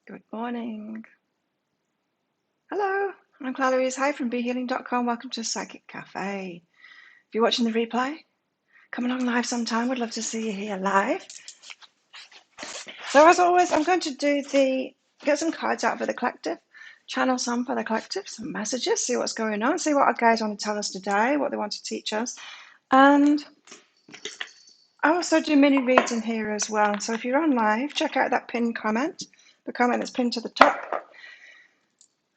Good morning. Hello, I'm Clarice. Hi from BeHealing.com. Welcome to Psychic Cafe. If you're watching the replay, come along live sometime. We'd love to see you here live. So as always, I'm going to get some cards out for the collective, channel some for the collective, some messages, see what's going on, see what our guys want to tell us today, what they want to teach us. And I also do mini reads in here as well. So if you're on live, check out that pinned comment, the comment that's pinned to the top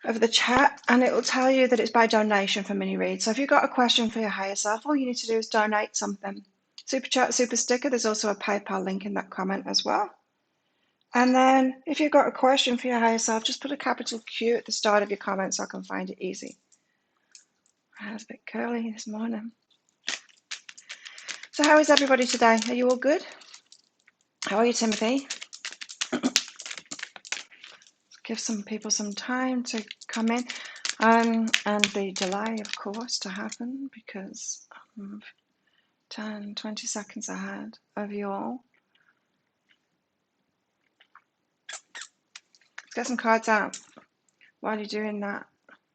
of the chat, and it will tell you that it's by donation for mini reads. So if you've got a question for your higher self, all you need to do is donate something. Super chat, super sticker. There's also a PayPal link in that comment as well. And then if you've got a question for your higher self, just put a capital Q at the start of your comment so I can find it easy. I was a bit curly this morning. So how is everybody today? Are you all good? How are you, Timothy? Give some people some time to come in. And the delay, of course, to happen because 10, 20 seconds ahead of you all. Let's get some cards out while you're doing that. I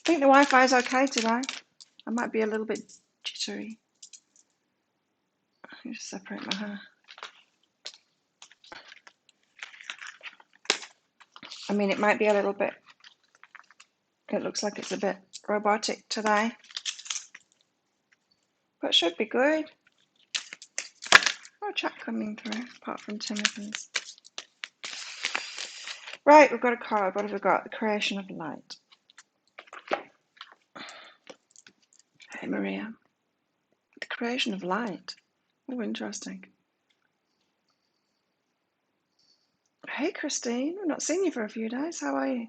think the Wi-Fi is okay today. I might be a little bit jittery. Let me just separate my hair. I mean, it might be a little bit, it looks like it's a bit robotic today, but it should be good. No chat coming through, apart from Timothy's. Right, we've got a card. What have we got? The creation of light. Hey, Maria. The creation of light. Oh, interesting. Hey, Christine. I've not seen you for a few days. How are you?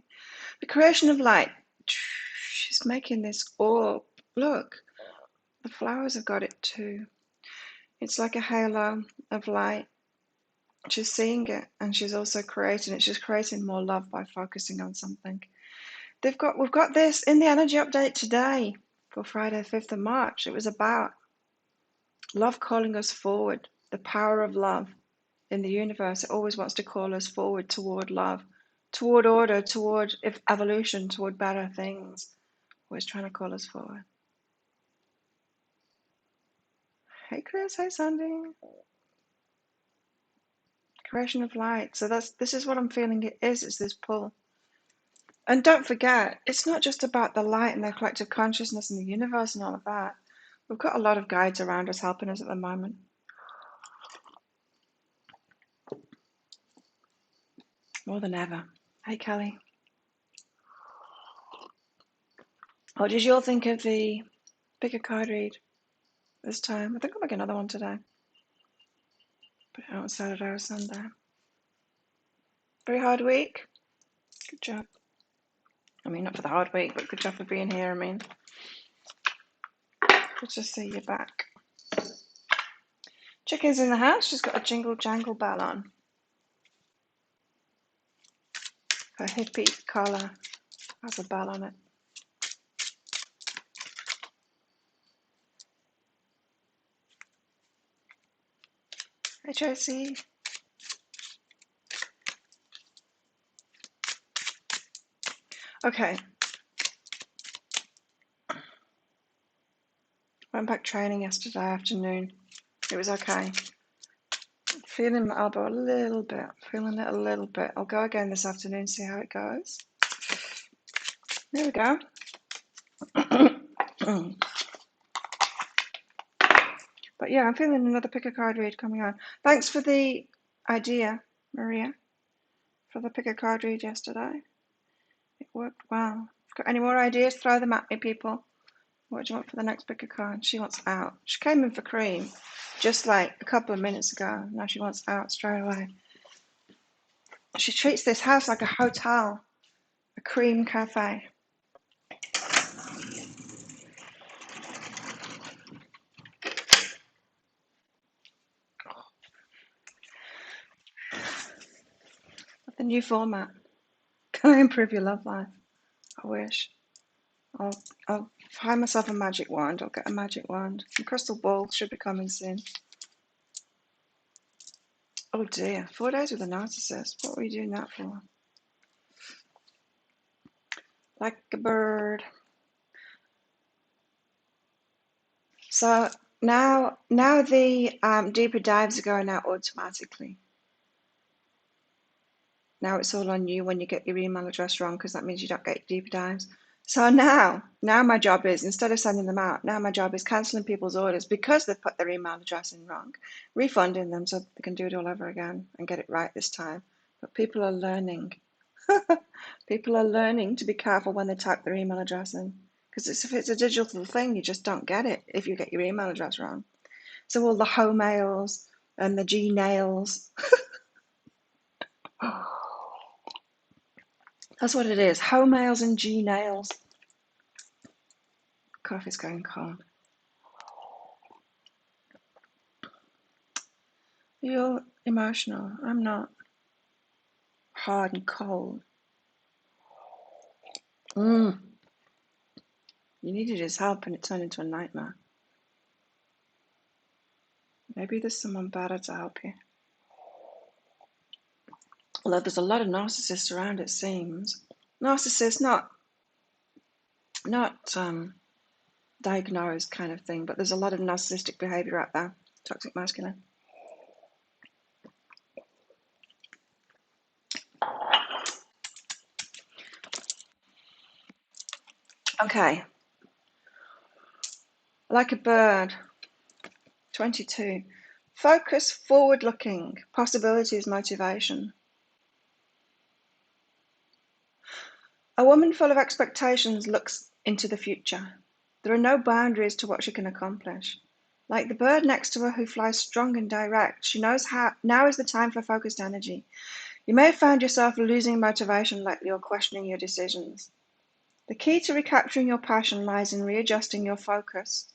The creation of light. She's making this orb. Look, the flowers have got it too. It's like a halo of light. She's seeing it, and she's also creating it. She's creating more love by focusing on something. We've got this in the energy update today for Friday, 5th of March. It was about love calling us forward, the power of love in the universe. It always wants to call us forward toward love, toward order, toward evolution, toward better things. Always trying to call us forward. Hey, Chris. Hey, Sandy. Creation of light. So this is what I'm feeling it is. It's this pull. And don't forget, it's not just about the light and the collective consciousness and the universe and all of that. We've got a lot of guides around us helping us at the moment. More than ever. Hey, Kelly. What did you all think of the pick a card read this time? I think I'll make another one today. Put it out on Saturday or Sunday. Very hard week. Good job. I mean, not for the hard week, but good job for being here. I mean, good to see you back. Chicken's in the house. She's got a jingle jangle bell on. Her hippie collar has a bell on it. Hey, Tracy. Okay. Went back training yesterday afternoon. It was okay. Feeling my elbow a little bit. Feeling it a little bit. I'll go again this afternoon, see how it goes. There we go. But yeah, I'm feeling another pick a card read coming on. Thanks for the idea, Maria, for the pick a card read yesterday. It worked well. Got any more ideas? Throw them at me, people. What do you want for the next pick a card? She wants out. She came in for cream just like a couple of minutes ago. Now she wants out straight away. She treats this house like a hotel, a cream cafe. The new format. Can I improve your love life? I wish. I'll find myself a magic wand. I'll get a magic wand. The crystal ball should be coming soon. Oh dear, 4 days with a narcissist. What were you doing that for? Like a bird. So now the deeper dives are going out automatically. Now it's all on you when you get your email address wrong, because that means you don't get deeper dives. So now my job is, instead of sending them out, now my job is cancelling people's orders because they've put their email address in wrong, refunding them so they can do it all over again and get it right this time. But people are learning. People are learning to be careful when they type their email address in, because if it's a digital thing, you just don't get it if you get your email address wrong. So all the ho-mails and the G-nails, that's what it is, ho-mails and G-nails. Coffee's going cold. You're emotional. I'm not. Hard and cold. You needed his help and it turned into a nightmare. Maybe there's someone better to help you. Although there's a lot of narcissists around, it seems. Narcissists, not diagnosed kind of thing, but there's a lot of narcissistic behavior out there. Toxic masculine. Okay. Like a bird. 22. Focus, forward-looking. Possibilities, motivation. A woman full of expectations looks into the future. There are no boundaries to what she can accomplish. Like the bird next to her who flies strong and direct, she knows now is the time for focused energy. You may have found yourself losing motivation lately or questioning your decisions. The key to recapturing your passion lies in readjusting your focus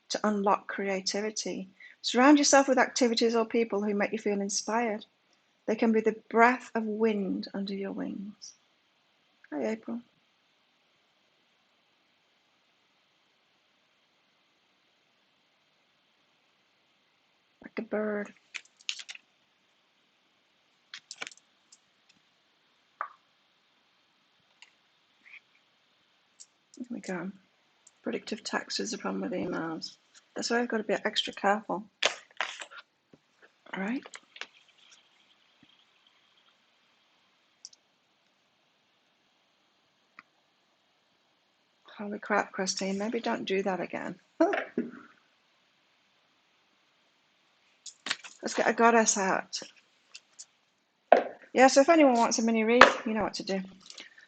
to unlock creativity. Surround yourself with activities or people who make you feel inspired. They can be the breath of wind under your wings. Hi, April. Like a bird. Here we go. Predictive text is the problem with emails. That's why I've got to be extra careful. All right. Holy crap, Christine. Maybe don't do that again. Let's get a goddess out. Yeah, so if anyone wants a mini read, you know what to do.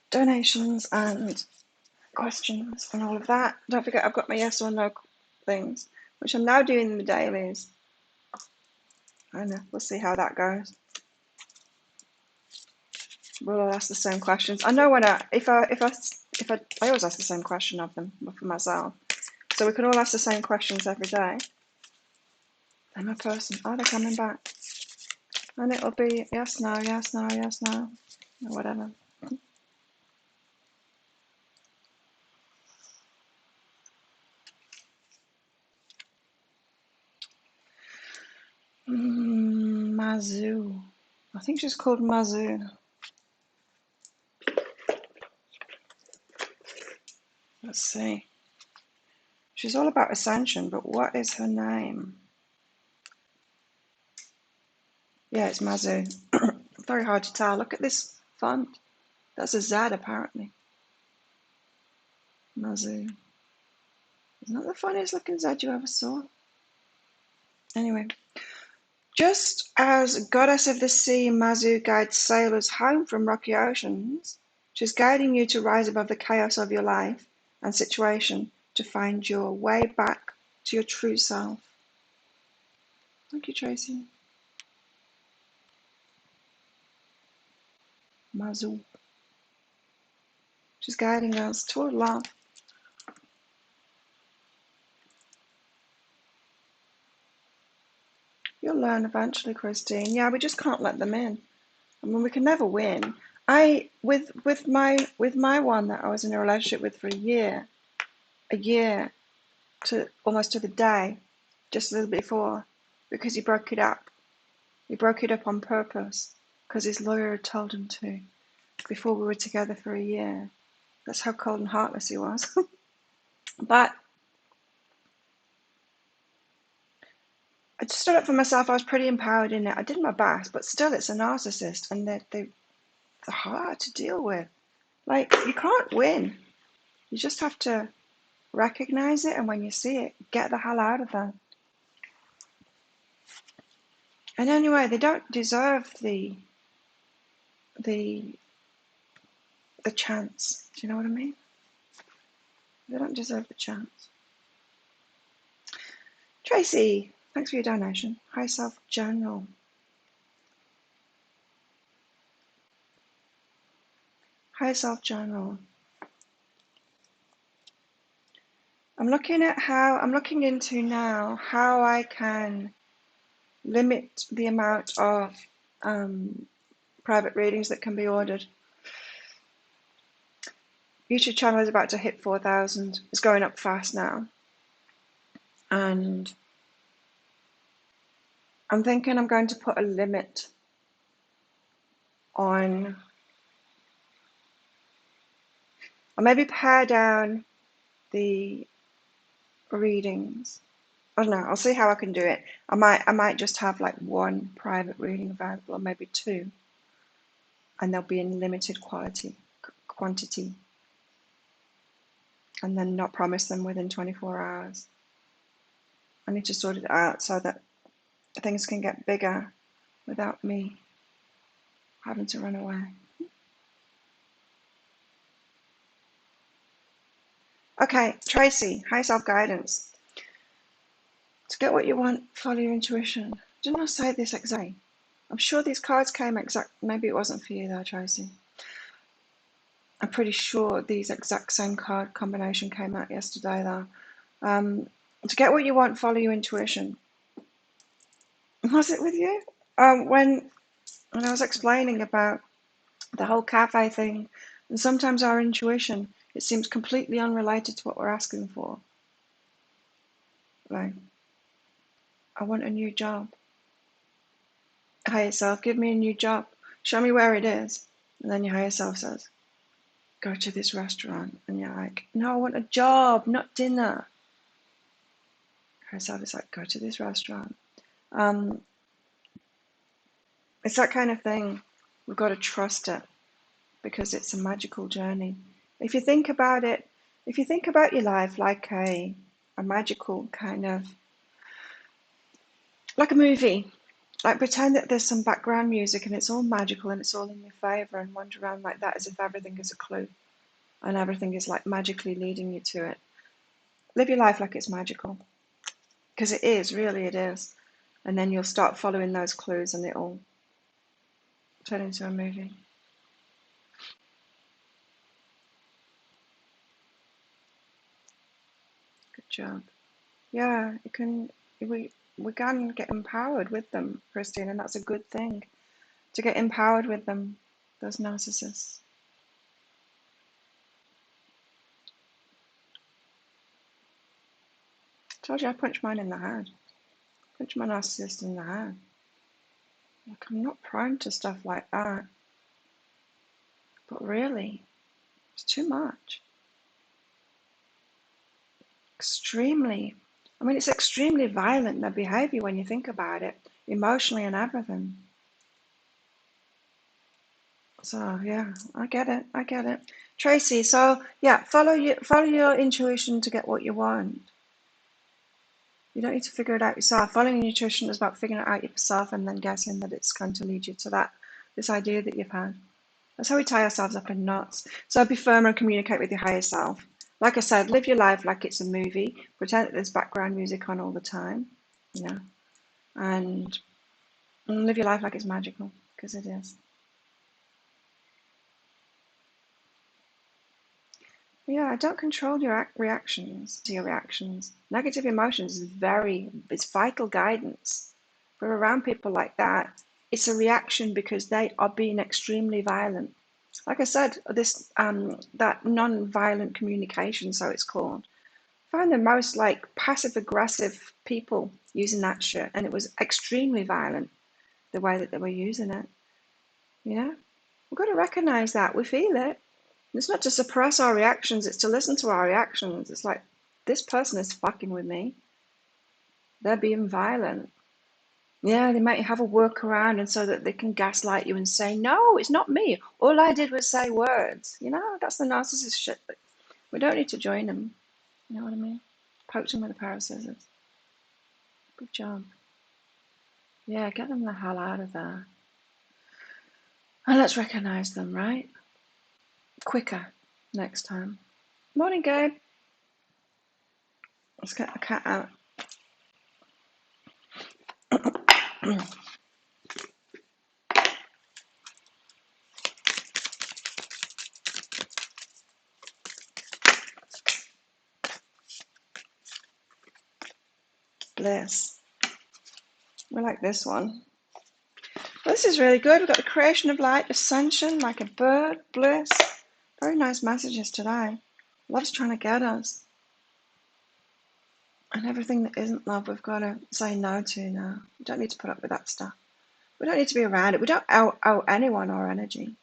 Donations and questions and all of that. Don't forget, I've got my yes or no things, which I'm now doing in the dailies. I know. We'll see how that goes. We'll all ask the same questions. I know when I always ask the same question of them for myself. So we can all ask the same questions every day. I'm a person. Are they coming back? And it'll be yes, no, yes, no, yes, no, or whatever. Mazu. I think she's called Mazu. Let's see. She's all about ascension, but what is her name? Yeah, it's Mazu. Very hard to tell. Look at this font. That's a Z, apparently. Mazu. Isn't that the funniest looking Z you ever saw? Anyway. Just as goddess of the sea, Mazu guides sailors home from rocky oceans, she's guiding you to rise above the chaos of your life and situation to find your way back to your true self. Thank you, Tracy. Mazu. She's guiding us toward love. You'll learn eventually, Christine. Yeah, we just can't let them in. I mean, we can never win. With my one that I was in a relationship with for a year to almost to the day, just a little bit before, because he broke it up. He broke it up on purpose because his lawyer had told him to before we were together for a year. That's how cold and heartless he was. But I just stood up for myself. I was pretty empowered in it. I did my best, but still, it's a narcissist, and they're hard to deal with. Like, you can't win. You just have to recognize it, and when you see it, get the hell out of there. And anyway, they don't deserve the chance. Do you know what I mean? They don't deserve the chance. Tracy, thanks for your donation. High Self Journal. High Self Journal. I'm looking into now how I can limit the amount of private readings that can be ordered. YouTube channel is about to hit 4,000. It's going up fast now. And I'm thinking I'm going to put a limit on, or maybe pare down the readings. I don't know, I'll see how I can do it. I might just have like one private reading available, or maybe two, and they'll be in limited quantity, and then not promise them within 24 hours. I need to sort it out so that things can get bigger without me having to run away. Okay, Tracy, high self-guidance. To get what you want, follow your intuition. Didn't I say this exactly? I'm sure these cards came exact. Maybe it wasn't for you though, Tracy. I'm pretty sure these exact same card combination came out yesterday though. To get what you want, follow your intuition. Was it with you? When I was explaining about the whole cafe thing, and sometimes our intuition, it seems completely unrelated to what we're asking for. Like, I want a new job. Higher self, give me a new job. Show me where it is. And then your higher self says, go to this restaurant. And you're like, no, I want a job, not dinner. Higher self is like, go to this restaurant. It's that kind of thing. We've got to trust it because it's a magical journey. If you think about it, if you think about your life like a magical kind of, like a movie, like pretend that there's some background music and it's all magical and it's all in your favor, and wander around like that as if everything is a clue and everything is like magically leading you to it. Live your life like it's magical, because it is, really it is. And then you'll start following those clues and it'll turn into a movie. Good job. Yeah, we can get empowered with them, Christine, and that's a good thing, to get empowered with them, those narcissists. I told you I punched mine in the head. Punch my narcissist in the head. Like, I'm not prone to stuff like that. But really, it's too much. Extremely. I mean, it's extremely violent, their behavior, when you think about it, emotionally and everything. So yeah, I get it. Tracy, so yeah, follow your intuition to get what you want. You don't need to figure it out yourself. Following your intuition is about figuring it out yourself and then guessing that it's going to lead you to this idea that you've had. That's how we tie ourselves up in knots. So be firm and communicate with your higher self. Like I said, live your life like it's a movie. Pretend that there's background music on all the time, and live your life like it's magical, because it is. Yeah, I don't control your reactions to your reactions. Negative emotions it's vital guidance. If we're around people like that, it's a reaction because they are being extremely violent. Like I said, that non-violent communication, so it's called. I found the most like passive aggressive people using that shit, and it was extremely violent. the way that they were using it. You know, we've got to recognize that we feel it. It's not to suppress our reactions, it's to listen to our reactions. It's like, this person is fucking with me. They're being violent. Yeah, they might have a workaround and so that they can gaslight you and say, no, it's not me. All I did was say words. You know, that's the narcissist shit. But we don't need to join them. You know what I mean? Poke them with a pair of scissors. Good job. Yeah, get them the hell out of there. And let's recognize them, right? Quicker next time. Morning, Gabe. Let's get the cat out. Bliss. We like this one. Well, this is really good. We've got the creation of light, ascension, like a bird, bliss. Very nice messages today. Love's trying to get us. And everything that isn't love, we've got to say no to now. We don't need to put up with that stuff. We don't need to be around it. We don't owe anyone our energy.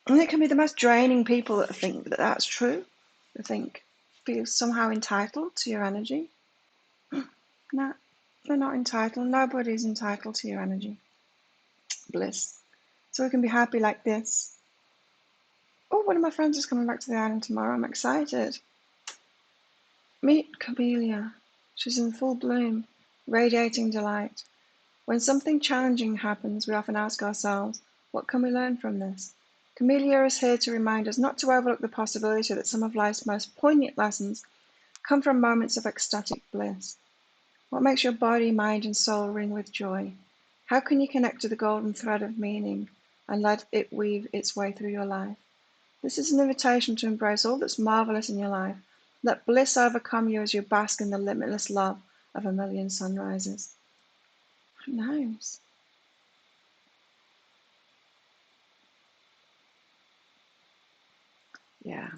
And it can be the most draining people that think that that's true. They think, feel somehow entitled to your energy. No, they're not entitled. Nobody's entitled to your energy. Bliss. So we can be happy like this. Oh, one of my friends is coming back to the island tomorrow. I'm excited. Meet Camellia. She's in full bloom, radiating delight. When something challenging happens, we often ask ourselves, what can we learn from this? Camellia is here to remind us not to overlook the possibility that some of life's most poignant lessons come from moments of ecstatic bliss. What makes your body, mind, and soul ring with joy? How can you connect to the golden thread of meaning and let it weave its way through your life? This is an invitation to embrace all that's marvelous in your life. Let bliss overcome you as you bask in the limitless love of a million sunrises. Who knows? Yeah.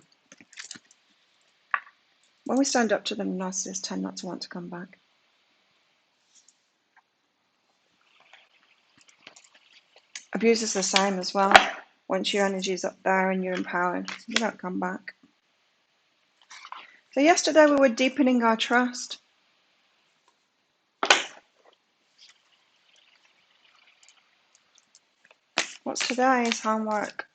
When we stand up to them, narcissists tend not to want to come back. Abuse is the same as well. Once your energy is up there and you're empowered, you don't come back. So yesterday we were deepening our trust. What's today's homework?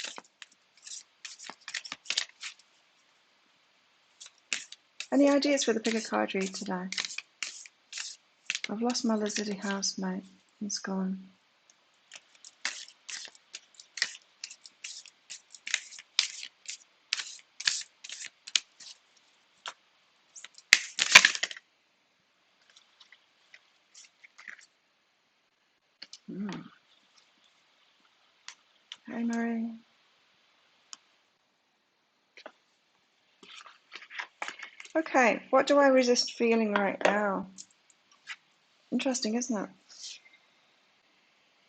Any ideas for the pick a card read today? I've lost my lizardy housemate. He's gone. Hey, Marie. Okay, what do I resist feeling right now? Interesting, isn't it?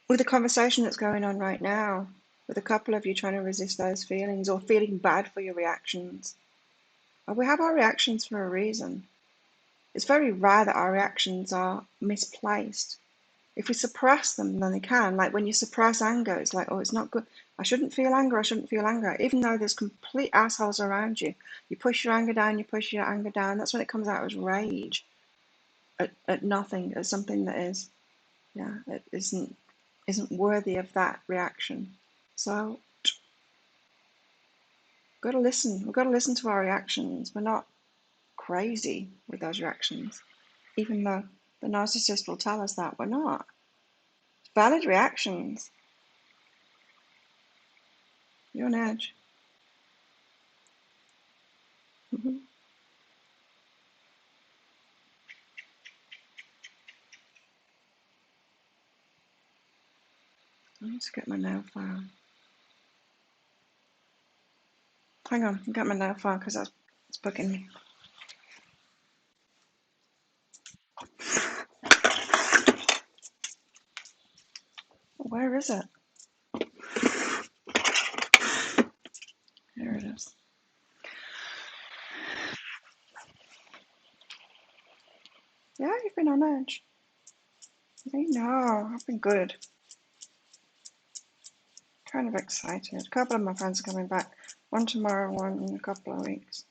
With the conversation that's going on right now, with a couple of you trying to resist those feelings or feeling bad for your reactions. We have our reactions for a reason. It's very rare that our reactions are misplaced. If we suppress them, then they can. Like when you suppress anger, it's like, oh, it's not good. I shouldn't feel anger. I shouldn't feel anger. Even though there's complete assholes around you, you push your anger down, you push your anger down. That's when it comes out as rage at nothing, at something that is, yeah, it isn't worthy of that reaction. So we've got to listen. We've got to listen to our reactions. We're not crazy with those reactions, even though the narcissist will tell us that we're not. It's valid reactions. You're on edge. Mm-hmm. I need to get my nail file. Hang on, I'll get my nail file because it's bugging me. Where is it? Here it is. Yeah, you've been on edge. I know, I've been good. Kind of excited. A couple of my friends are coming back. One tomorrow, one in a couple of weeks.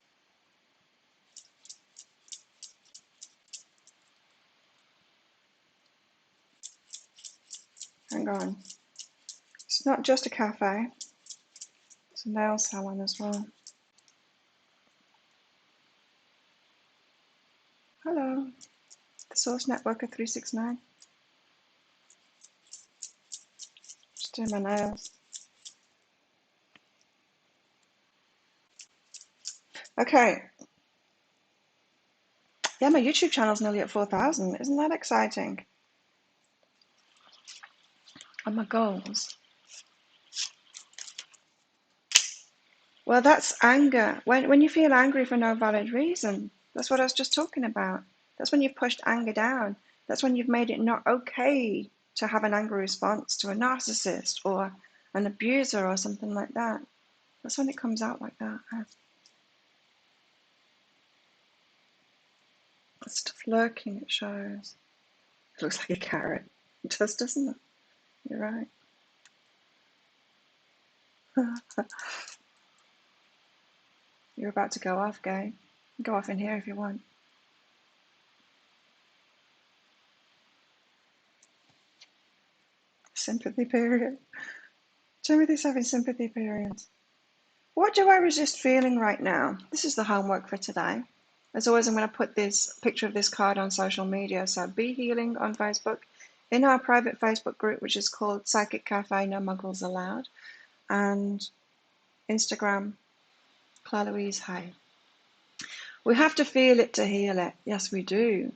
Hang on. It's not just a cafe. It's a nail salon as well. Hello. The Source Network of 369. Just doing my nails. Okay. Yeah, my YouTube channel's nearly at 4,000. Isn't that exciting? And my goals. Well, that's anger. When you feel angry for no valid reason, that's what I was just talking about. That's when you've pushed anger down. That's when you've made it not okay to have an angry response to a narcissist or an abuser or something like that. That's when it comes out like that. It's stuff lurking, it shows. It looks like a carrot. It does, doesn't it? You're right. You're about to go off, Gay. Go off in here if you want. Sympathy period. Timothy's having sympathy periods. What do I resist feeling right now? This is the homework for today. As always, I'm going to put this picture of this card on social media. So Be Healing on Facebook, in our private Facebook group, which is called Psychic Cafe, No Muggles Allowed, and Instagram, Claire Louise Hay. We have to feel it to heal it. Yes, we do.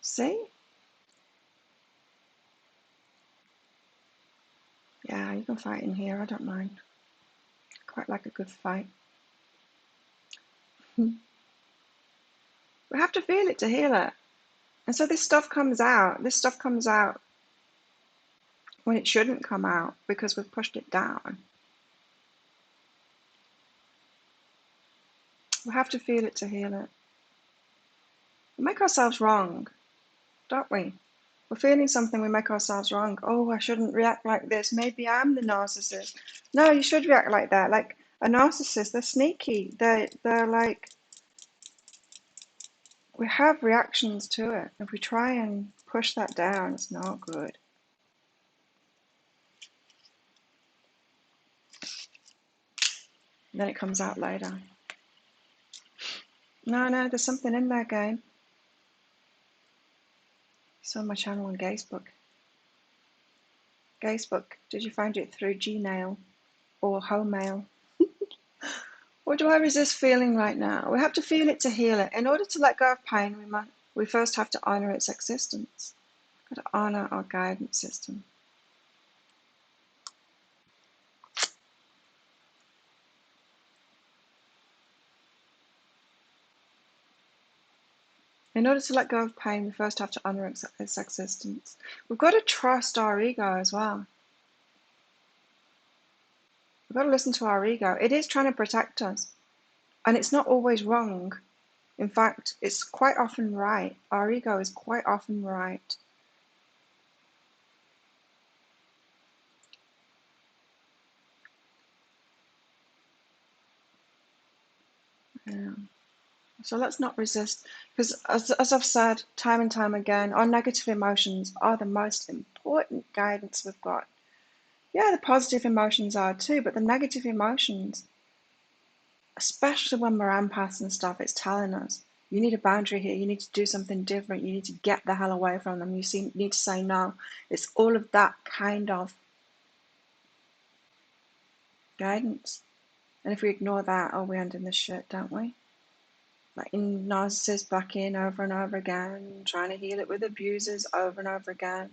See? Yeah, you can fight in here. I don't mind. Quite like a good fight. We have to feel it to heal it. And so this stuff comes out. This stuff comes out when it shouldn't come out because we've pushed it down. We have to feel it to heal it. We make ourselves wrong, don't we? We're feeling something, we make ourselves wrong. Oh, I shouldn't react like this. Maybe I'm the narcissist. No, you should react like that. Like a narcissist, they're sneaky. They're like, we have reactions to it. If we try and push that down, it's not good. And then it comes out later. No, there's something in there, game. It's on my channel on Facebook. Facebook, did you find it through Gmail or Homemail? What do I resist feeling right now? We have to feel it to heal it. In order to let go of pain, we first have to honor its existence. We've got to honor our guidance system. In order to let go of pain, we first have to honor its existence. We've got to trust our ego as well. We've got to listen to our ego. It is trying to protect us, and it's not always wrong. In fact, it's quite often right. Our ego is quite often right. Yeah. So let's not resist, because as I've said time and time again, our negative emotions are the most important guidance we've got. Yeah, the positive emotions are too, but the negative emotions, especially when we're empaths and stuff, it's telling us, you need a boundary here, you need to do something different, you need to get the hell away from them, you need to say no. It's all of that kind of guidance. And if we ignore that, oh, we end in this shit, don't we? Letting narcissists back in over and over again, trying to heal it with abusers over and over again.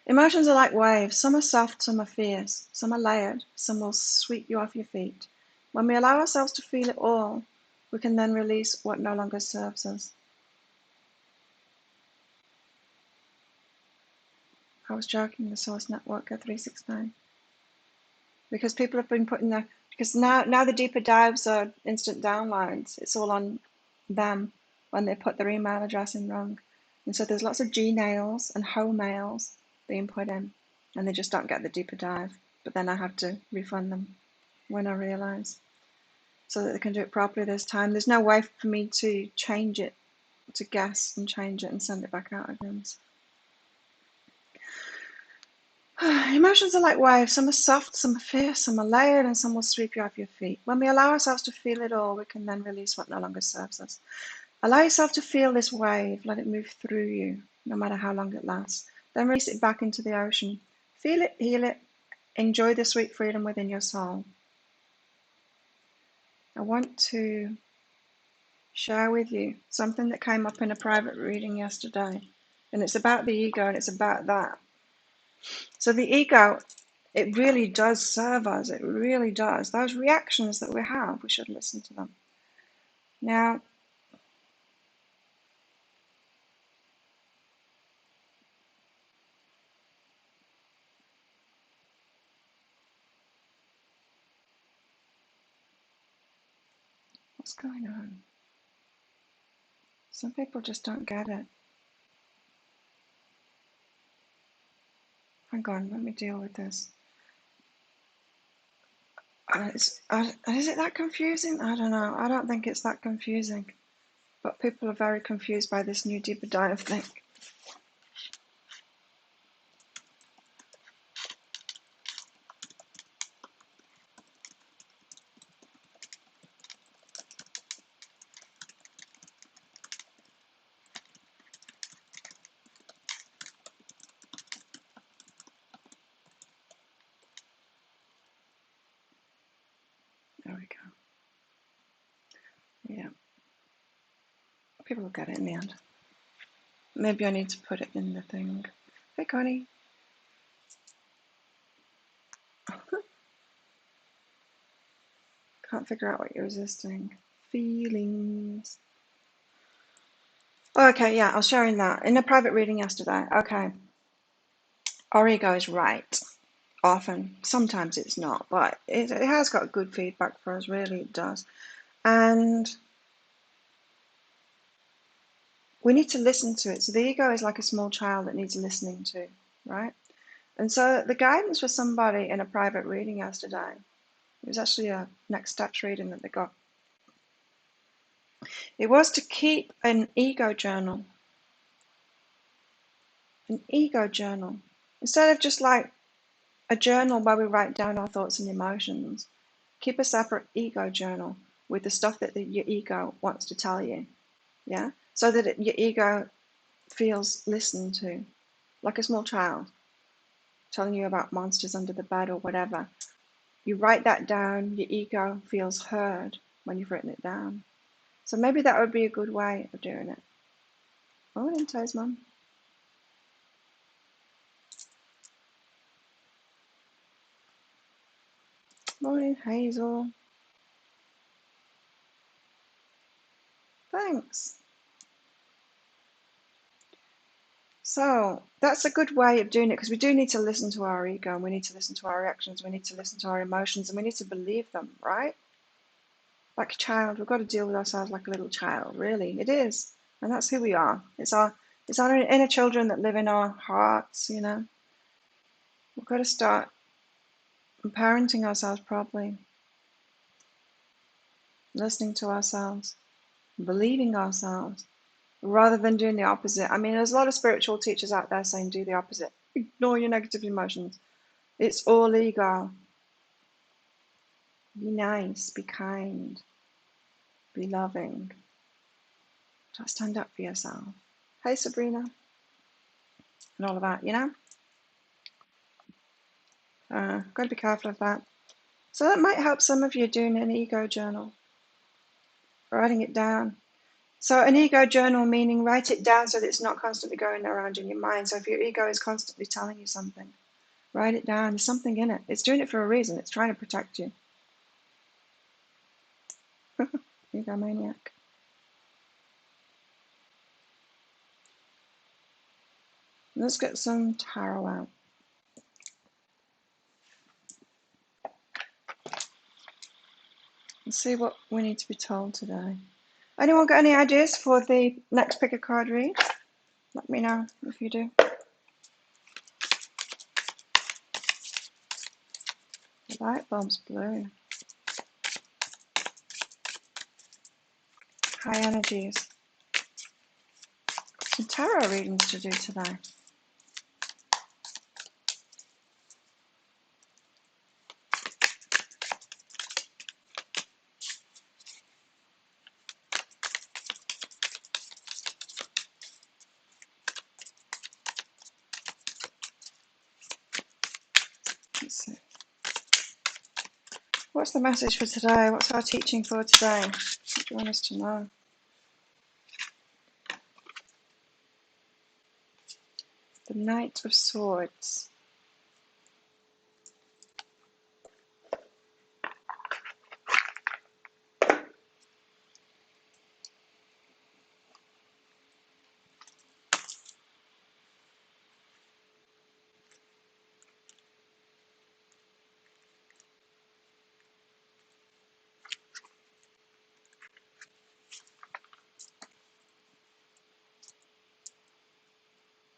Emotions are like waves. Some are soft, some are fierce, some are layered, some will sweep you off your feet. When we allow ourselves to feel it all, we can then release what no longer serves us. I was joking, the Source Network at 369. Because people have been putting their, because now the deeper dives are instant downloads. It's all on them when they put their email address in wrong. And so there's lots of G nails and ho males being put in, and they just don't get the deeper dive. But then I have to refund them when I realise, so that they can do it properly this time. There's no way for me to change it, to guess and change it and send it back out again. Emotions are like waves. Some are soft, some are fierce, some are layered, and some will sweep you off your feet. When we allow ourselves to feel it all, we can then release what no longer serves us. Allow yourself to feel this wave. Let it move through you, no matter how long it lasts. Then release it back into the ocean. Feel it, heal it, enjoy the sweet freedom within your soul. I want to share with you something that came up in a private reading yesterday. And it's about the ego, and it's about that. So the ego, it really does serve us. It really does. Those reactions that we have, we should listen to them. Now, what's going on? Some people just don't get it. Hang on, let me deal with this. Is it that confusing? I don't know. I don't think it's that confusing. But people are very confused by this new deeper dive thing. There we go. Yeah. People will get it in the end. Maybe I need to put it in the thing. Hey, Connie. Can't figure out what you're resisting. Feelings. Okay, yeah, I was sharing that in a private reading yesterday. Okay. Our ego is right. Often. Sometimes it's not, but it has got good feedback for us, really, it does. And we need to listen to it. So the ego is like a small child that needs listening to, right? And so the guidance for somebody in a private reading yesterday, it was actually a next steps reading that they got. It was to keep an ego journal. An ego journal. Instead of just like a journal where we write down our thoughts and emotions, keep a separate ego journal with the stuff that your ego wants to tell you. Yeah? So that your ego feels listened to, like a small child telling you about monsters under the bed or whatever. You write that down, your ego feels heard when you've written it down. So maybe that would be a good way of doing it. Morning, Tasman. Morning, Hazel. Thanks. So that's a good way of doing it, because we do need to listen to our ego, and we need to listen to our reactions, we need to listen to our emotions, and we need to believe them, right? Like a child, we've got to deal with ourselves like a little child, really. It is. And that's who we are. It's our inner children that live in our hearts, you know. We've got to start parenting ourselves properly, listening to ourselves, believing ourselves, rather than doing the opposite. I mean, there's a lot of spiritual teachers out there saying do the opposite. Ignore your negative emotions. It's all ego. Be nice, be kind, be loving. Just stand up for yourself. Hey, Sabrina. And all of that, you know? Got to be careful of that. So that might help some of you doing an ego journal, writing it down. So an ego journal meaning write it down so that it's not constantly going around in your mind. So if your ego is constantly telling you something, write it down. There's something in it. It's doing it for a reason. It's trying to protect you. Egomaniac. Let's get some tarot out. Let's see what we need to be told today. Anyone got any ideas for the next pick a card read? Let me know if you do. The light bulb's blue. High energies. Some tarot readings to do today. Let's see. What's the message for today? What's our teaching for today? What do you want us to know? The Knight of Swords.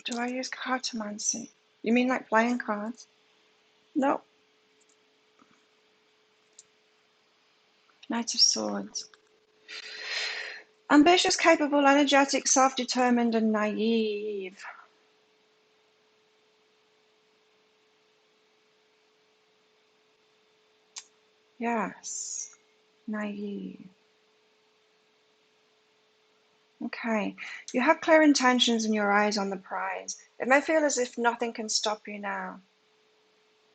Do I use cartomancy? You mean like playing cards? No. Knight of Swords. Ambitious, capable, energetic, self-determined, and naive. Yes. Naive. Okay. You have clear intentions and your eyes on the prize. It may feel as if nothing can stop you now,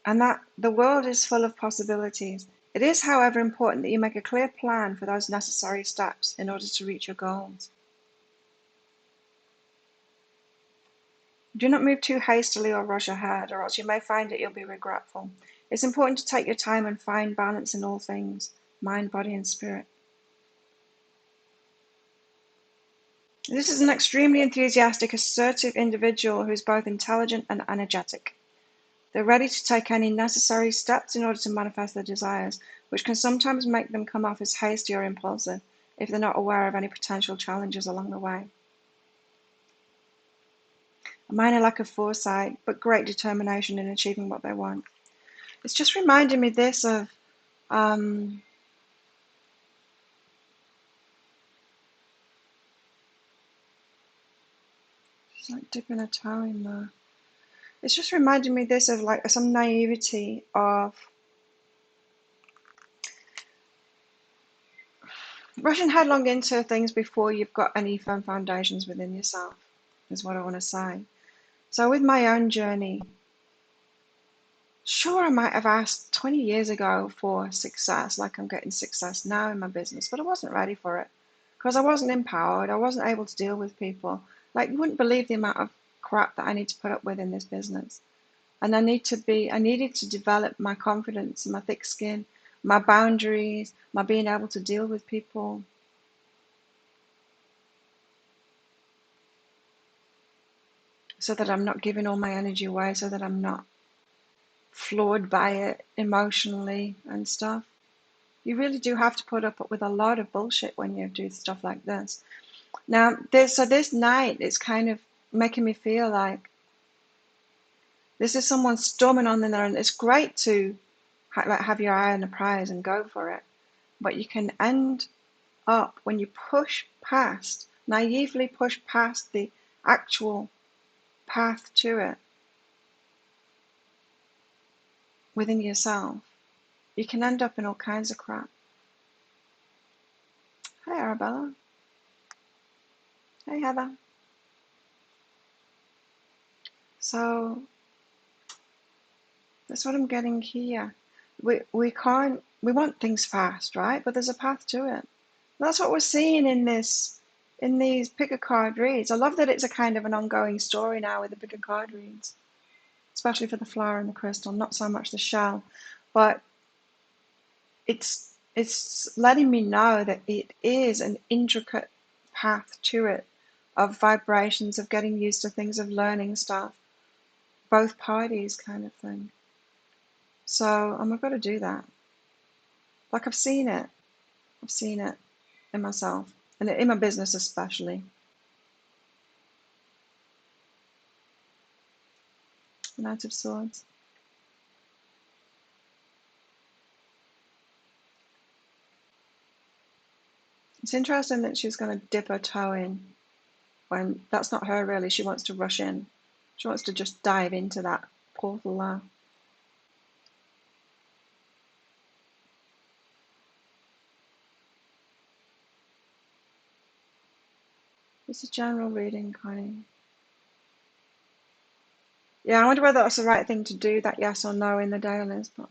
and that the world is full of possibilities. It is, however, important that you make a clear plan for those necessary steps in order to reach your goals. Do not move too hastily or rush ahead, or else you may find that you'll be regretful. It's important to take your time and find balance in all things, mind, body, and spirit. This is an extremely enthusiastic, assertive individual who's both intelligent and energetic. They're ready to take any necessary steps in order to manifest their desires, which can sometimes make them come off as hasty or impulsive if they're not aware of any potential challenges along the way. A minor lack of foresight, but great determination in achieving what they want. It's just reminding me this of it's like dipping a toe in there. It's just reminding me this of like some naivety of rushing headlong into things before you've got any firm foundations within yourself, is what I want to say. So with my own journey, sure, I might have asked 20 years ago for success, like I'm getting success now in my business, but I wasn't ready for it because I wasn't empowered. I wasn't able to deal with people. Like, you wouldn't believe the amount of crap that I need to put up with in this business. And I needed to develop my confidence, my thick skin, my boundaries, my being able to deal with people. So that I'm not giving all my energy away, so that I'm not floored by it emotionally and stuff. You really do have to put up with a lot of bullshit when you do stuff like this. Now, this night, it's kind of making me feel like this is someone storming on in there, and it's great to have your eye on the prize and go for it. But you can end up, when you naively push past the actual path to it within yourself, you can end up in all kinds of crap. Hi, Arabella. Hey, Heather. So that's what I'm getting here. We want things fast, right? But there's a path to it. That's what we're seeing in these pick a card reads. I love that it's a kind of an ongoing story now with the pick a card reads, especially for the flower and the crystal, not so much the shell, but it's letting me know that it is an intricate path to it, of vibrations, of getting used to things, of learning stuff, both parties kind of thing. So I'm going to do that. Like, I've seen it in myself, and in my business especially. the Knight of Swords. It's interesting that she's going to dip her toe in when that's not her really. She wants to rush in. She wants to just dive into that portal there. It's a general reading, Connie. Yeah, I wonder whether that's the right thing to do, that yes or no in the dailies. But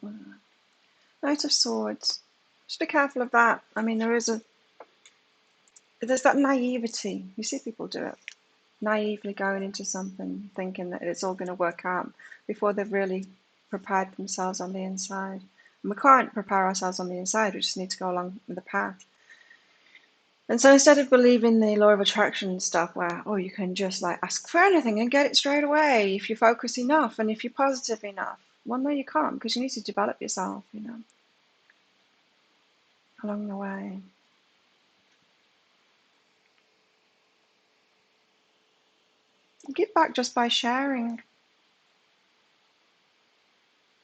Knight of Swords. Just be careful of that. I mean, there's that naivety. You see people do it. Naively going into something, thinking that it's all going to work out before they've really prepared themselves on the inside. And we can't prepare ourselves on the inside, we just need to go along the path. And so instead of believing the law of attraction stuff where, oh, you can just like ask for anything and get it straight away if you focus enough and if you're positive enough. Well, no, you can't, because you need to develop yourself, you know, along the way. Give back just by sharing,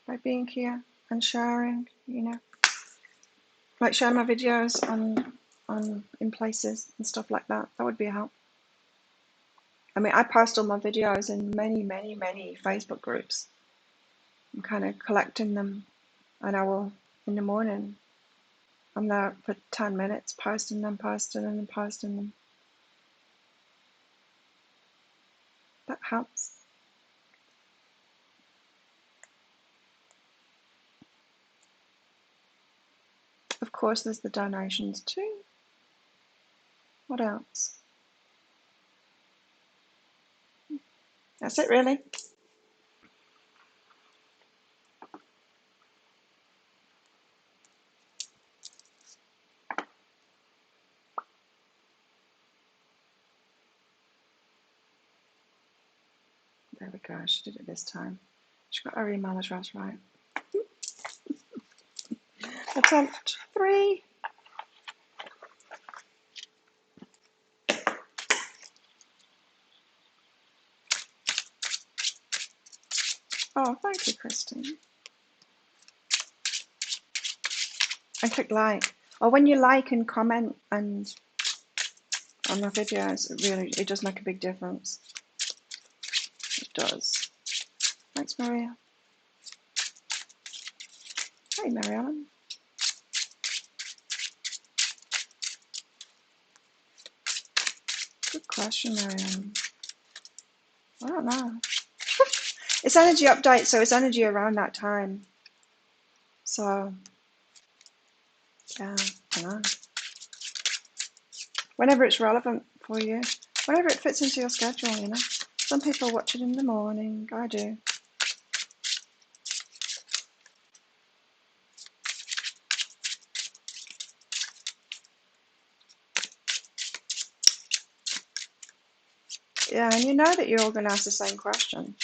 by being here and sharing, you know. Like share my videos on in places and stuff like that. That would be a help. I mean, I post all my videos in many Facebook groups. I'm kind of collecting them, and I will in the morning. I'm there for 10 minutes posting them. That helps. Of course, there's the donations too. What else? That's it, really. There we go. She did it this time. She got her email address right. Attempt 3. Oh, thank you, Christine. And click like. Or when you like and comment and on my videos, it does make a big difference. It does. Thanks, Maria. Hey, Mariellen. Good question, Mariellen. I don't know. It's energy update, so it's energy around that time. So, yeah, I don't know. Whenever it's relevant for you, whenever it fits into your schedule, you know. Some people watch it in the morning. I do. Yeah, and you know that you're all going to ask the same question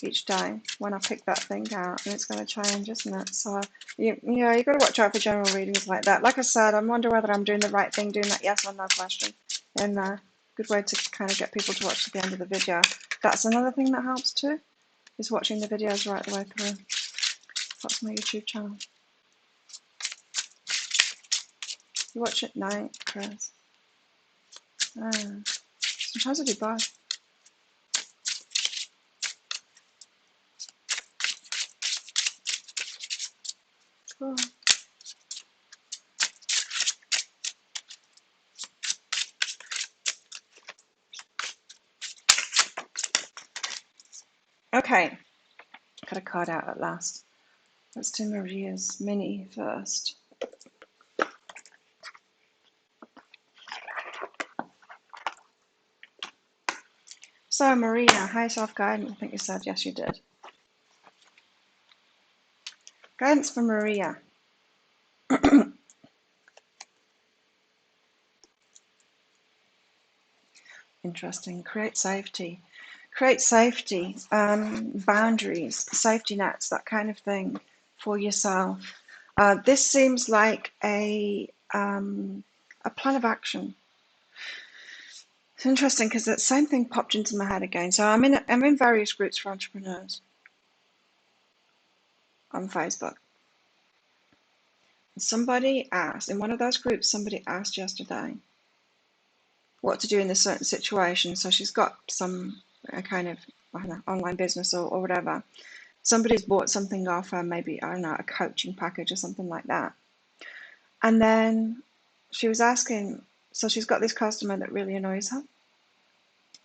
each day when I pick that thing out, and it's going to change, isn't it? So you've got to watch out for general readings like that. Like I said, I wonder whether I'm doing the right thing doing that yes or no question in there. Good way to kind of get people to watch to the end of the video. That's another thing that helps too, is watching the videos right the way through. That's my YouTube channel. You watch at night, Chris. Sometimes I do both. Cool. Okay, got a card out at last. Let's do Maria's mini first. So Maria, high self-guidance, I think you said, yes you did. Guidance for Maria. Interesting, create safety. Create safety, boundaries, safety nets, that kind of thing for yourself. This seems like a plan of action. It's interesting because that same thing popped into my head again. So I'm in various groups for entrepreneurs on Facebook. Somebody asked in one of those groups. Somebody asked yesterday what to do in this certain situation. So she's got some kind of, I don't know, online business or whatever. Somebody's bought something off her, maybe, I don't know, a coaching package or something like that. And then she was asking, so she's got this customer that really annoys her.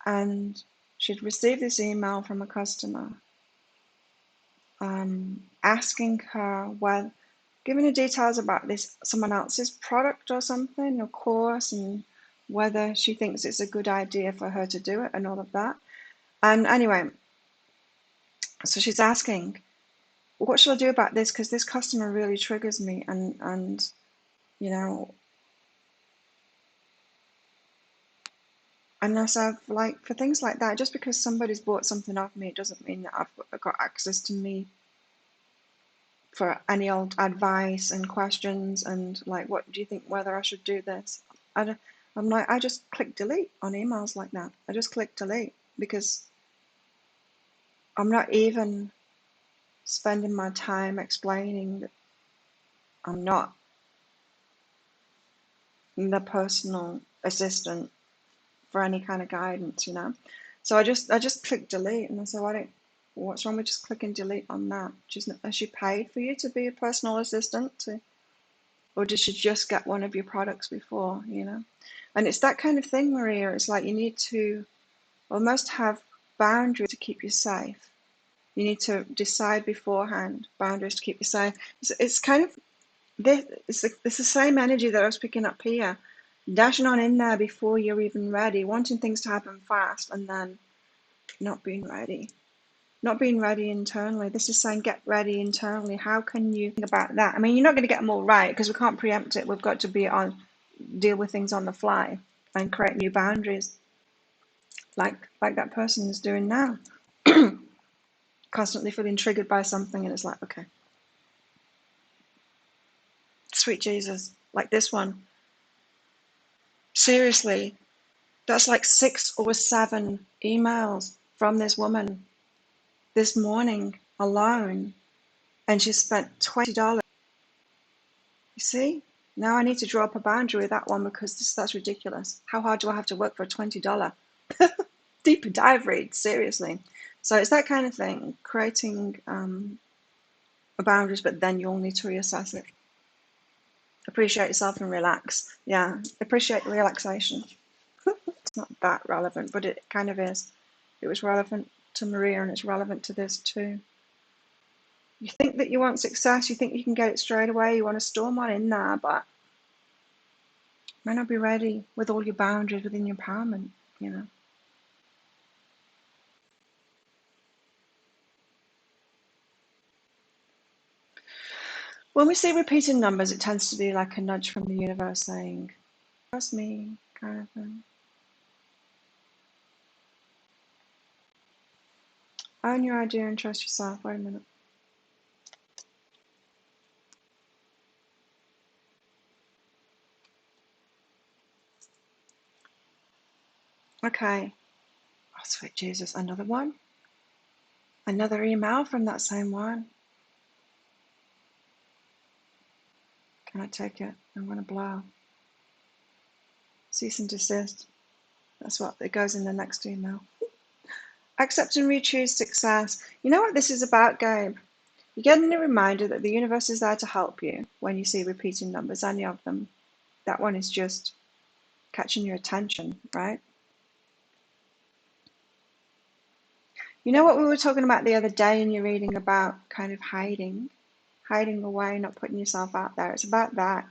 And she'd received this email from a customer asking her, well, giving her details about this someone else's product or something, or course, and whether she thinks it's a good idea for her to do it and all of that. And anyway, so she's asking, what should I do about this? Because this customer really triggers me, and you know, and I said, like, for things like that, just because somebody's bought something off me, it doesn't mean that I've got access to me for any old advice and questions and like, what do you think whether I should do this? I'm like, I just click delete on emails like that. I just click delete because I'm not even spending my time explaining that I'm not the personal assistant for any kind of guidance, you know. So I just click delete, and I said, what's wrong with just clicking delete on that? Has she paid for you to be a personal assistant to, or did she just get one of your products before, you know? And it's that kind of thing, Maria. It's like you need to almost have boundaries to keep you safe. You need to decide beforehand boundaries to keep you safe. It's kind of this. It's the same energy that I was picking up here, dashing on in there before you're even ready, wanting things to happen fast, and then not being ready. Not being ready internally. This is saying get ready internally. How can you think about that? I mean, you're not going to get them all right because we can't preempt it. We've got to deal with things on the fly and create new boundaries, like that person is doing now. Constantly feeling triggered by something, and it's like, okay, sweet Jesus, like this one. Seriously, that's like 6 or 7 emails from this woman this morning alone, and she spent $20. You see? Now I need to draw up a boundary with that one because that's ridiculous. How hard do I have to work for a $20 deeper dive read? Seriously. So it's that kind of thing, creating boundaries, but then you'll need to reassess it. Appreciate yourself and relax. Yeah, appreciate relaxation. It's not that relevant, but it kind of is. It was relevant to Maria, and it's relevant to this too. You think that you want success, you think you can get it straight away, you want to storm on in there, but may not be ready with all your boundaries within your empowerment, you know. When we see repeating numbers, it tends to be like a nudge from the universe saying, trust me, kind of thing. Own your idea and trust yourself. Wait a minute. Okay. Oh, sweet Jesus. Another one? Another email from that same one? Can I take it? I'm going to blow. Cease and desist. That's what it goes in the next email. Accept and re-choose success. You know what this is about, Gabe? You're getting a reminder that the universe is there to help you when you see repeating numbers, any of them. That one is just catching your attention, right? You know what we were talking about the other day in your reading about kind of hiding away, not putting yourself out there. It's about that.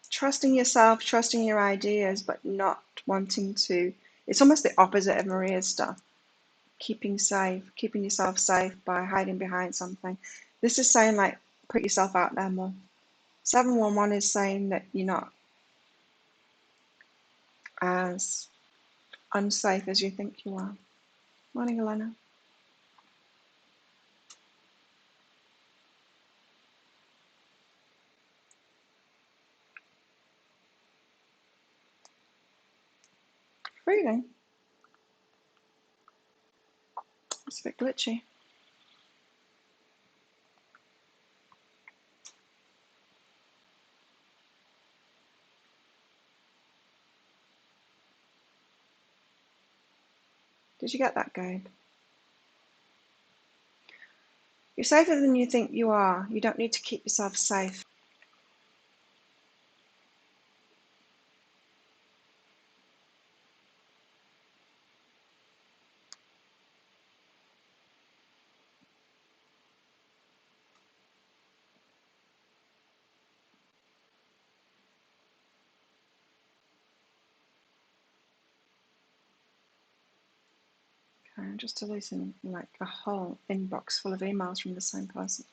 Trusting yourself, trusting your ideas, but not wanting to. It's almost the opposite of Maria's stuff. Keeping yourself safe by hiding behind something. This is saying, like, put yourself out there more. 711 is saying that you're not as unsafe as you think you are. Morning, Alana. reading. It's a bit glitchy. Did you get that, Gabe? You're safer than you think you are. You don't need to keep yourself safe. Okay, I'm just deleting like a whole inbox full of emails from the same person.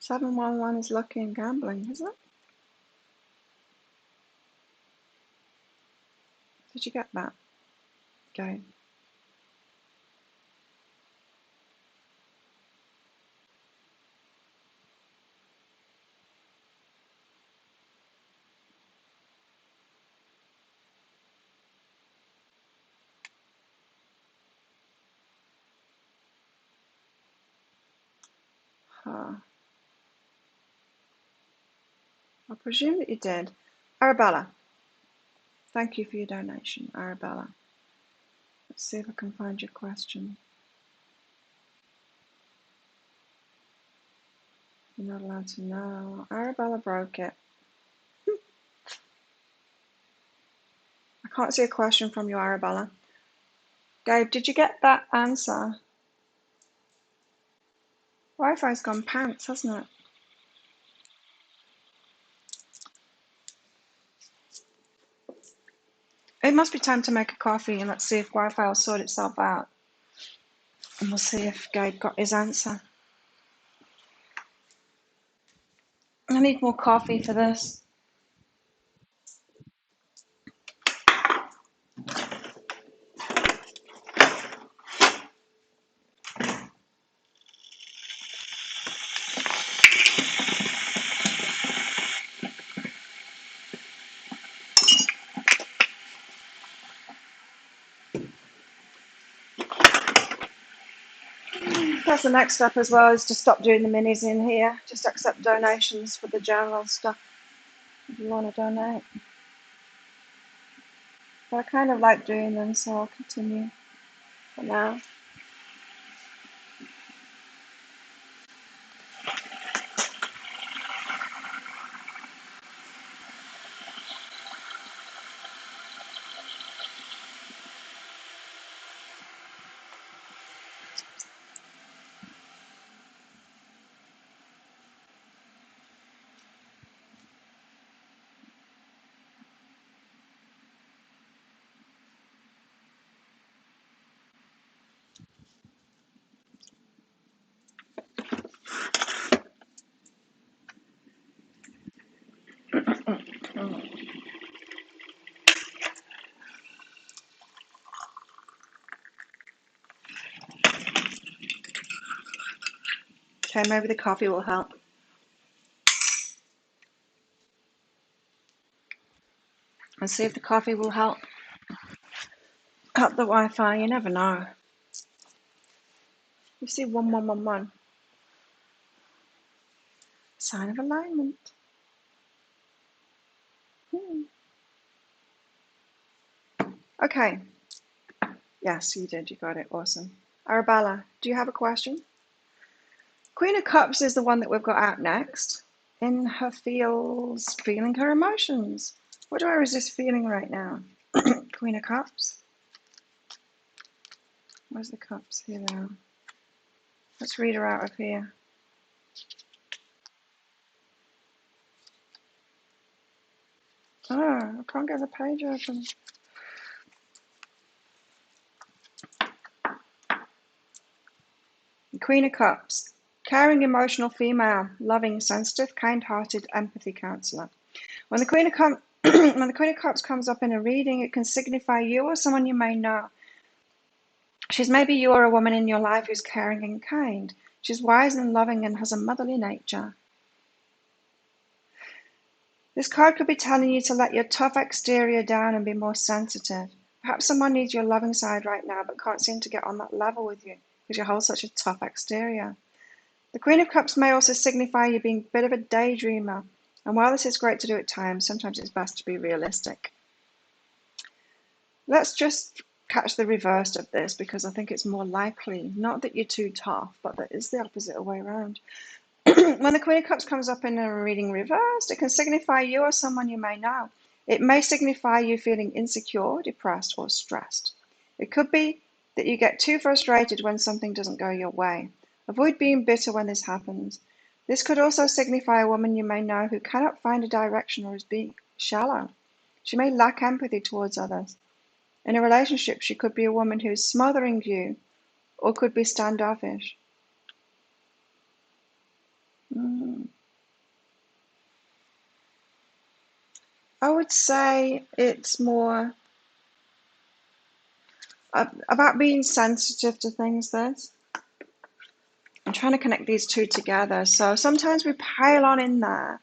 711 is lucky in gambling, isn't it? Did you get that, Gabe? Huh. I presume that you did. Arabella, thank you for your donation, Arabella. Let's see if I can find your question. You're not allowed to know. Arabella broke it. I can't see a question from you, Arabella. Gabe, did you get that answer? Wi-Fi's gone pants, hasn't it? It must be time to make a coffee, and let's see if Wi-Fi will sort itself out. And we'll see if Gabe got his answer. I need more coffee for this. That's the next step as well, is to stop doing the minis in here. Just accept donations for the general stuff if you want to donate. But I kind of like doing them, so I'll continue for now. Okay, maybe the coffee will help. Let's see if the coffee will help the Wi-Fi. You never know. You see 1111. Sign of alignment. Okay. Yes, you did. You got it. Awesome. Arabella, do you have a question? Queen of Cups is the one that we've got out next. In her feels, feeling her emotions. What do I resist feeling right now? Queen of Cups. Where's the cups? Here they are. Let's read her out of here. Oh, I can't get the page open. Queen of Cups. Caring, emotional female, loving, sensitive, kind-hearted, empathy counselor. When the Queen of Cups comes up in a reading, it can signify you or someone you may know. She's maybe you or a woman in your life who's caring and kind. She's wise and loving and has a motherly nature. This card could be telling you to let your tough exterior down and be more sensitive. Perhaps someone needs your loving side right now but can't seem to get on that level with you because you hold such a tough exterior. The Queen of Cups may also signify you being a bit of a daydreamer. And while this is great to do at times, sometimes it's best to be realistic. Let's just catch the reverse of this because I think it's more likely, not that you're too tough, but that it's the opposite way around. When the Queen of Cups comes up in a reading reversed, it can signify you or someone you may know. It may signify you feeling insecure, depressed, or stressed. It could be that you get too frustrated when something doesn't go your way. Avoid being bitter when this happens. This could also signify a woman you may know who cannot find a direction or is being shallow. She may lack empathy towards others. In a relationship, she could be a woman who is smothering you or could be standoffish. I would say it's more about being sensitive to things. This I'm trying to connect these two together. So sometimes we pile on in there,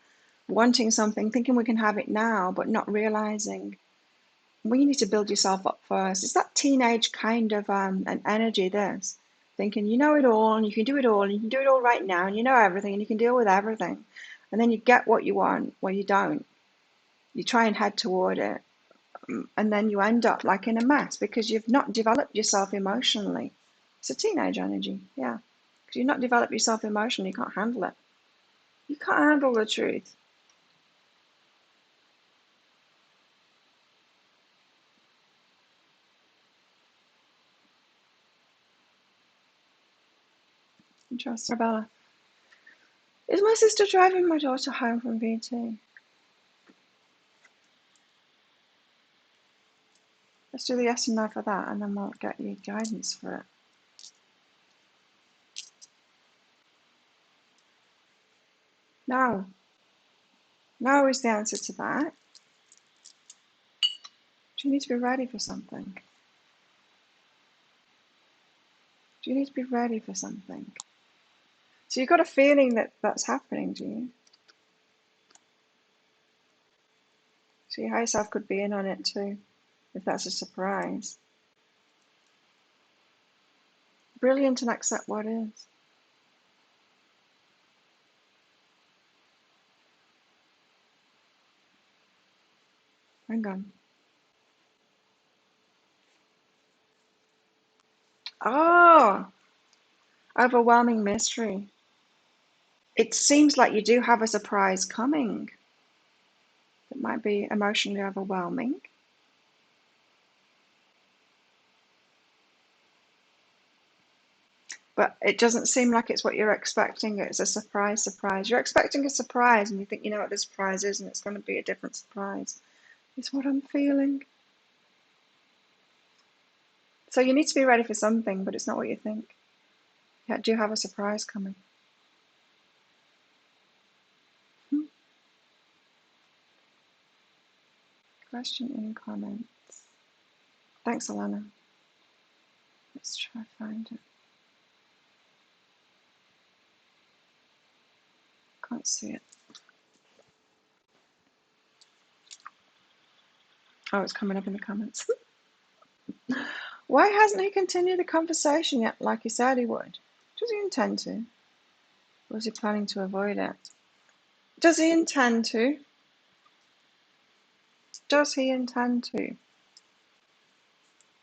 wanting something, thinking we can have it now, but not realizing we need to build yourself up first. It's that teenage kind of an energy. This thinking you know it all and you can do it all and you can do it all right now and you know everything and you can deal with everything, and then you get what you want. Well, you don't. You try and head toward it. And then you end up like in a mess because you've not developed yourself emotionally. It's a teenage energy, yeah. Because you've not developed yourself emotionally, you can't handle it. You can't handle the truth. Interesting. Bella. Is my sister driving my daughter home from VT? Let's do the yes and no for that, and then we'll get you guidance for it. No. No is the answer to that. Do you need to be ready for something? Do you need to be ready for something? So you've got a feeling that that's happening, do you? So your higher self could be in on it too, if that's a surprise. Brilliant, and accept what is. Hang on. Oh, overwhelming mystery. It seems like you do have a surprise coming. It might be emotionally overwhelming. But it doesn't seem like it's what you're expecting. It's a surprise. You're expecting a surprise and you think you know what the surprise is and it's going to be a different surprise. It's what I'm feeling. So you need to be ready for something, but it's not what you think. You do have a surprise coming. Question in comments. Thanks, Alana. Let's try find it. Can't see it. Oh, it's coming up in the comments. Why hasn't he continued the conversation yet like he said he would? Does he intend to? Or is he planning to avoid it? Does he intend to? Does he intend to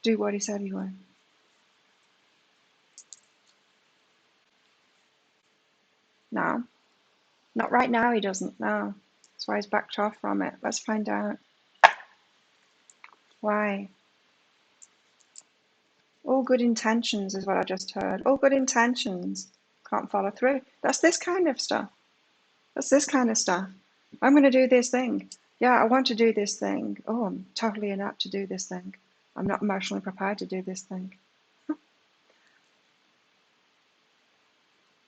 do what he said he would? No. Not right now, he doesn't. No. That's why he's backed off from it. Let's find out. Why? All good intentions is what I just heard. All good intentions can't follow through. That's this kind of stuff. That's this kind of stuff. I'm going to do this thing. Yeah, I want to do this thing. Oh, I'm totally inept to do this thing. I'm not emotionally prepared to do this thing.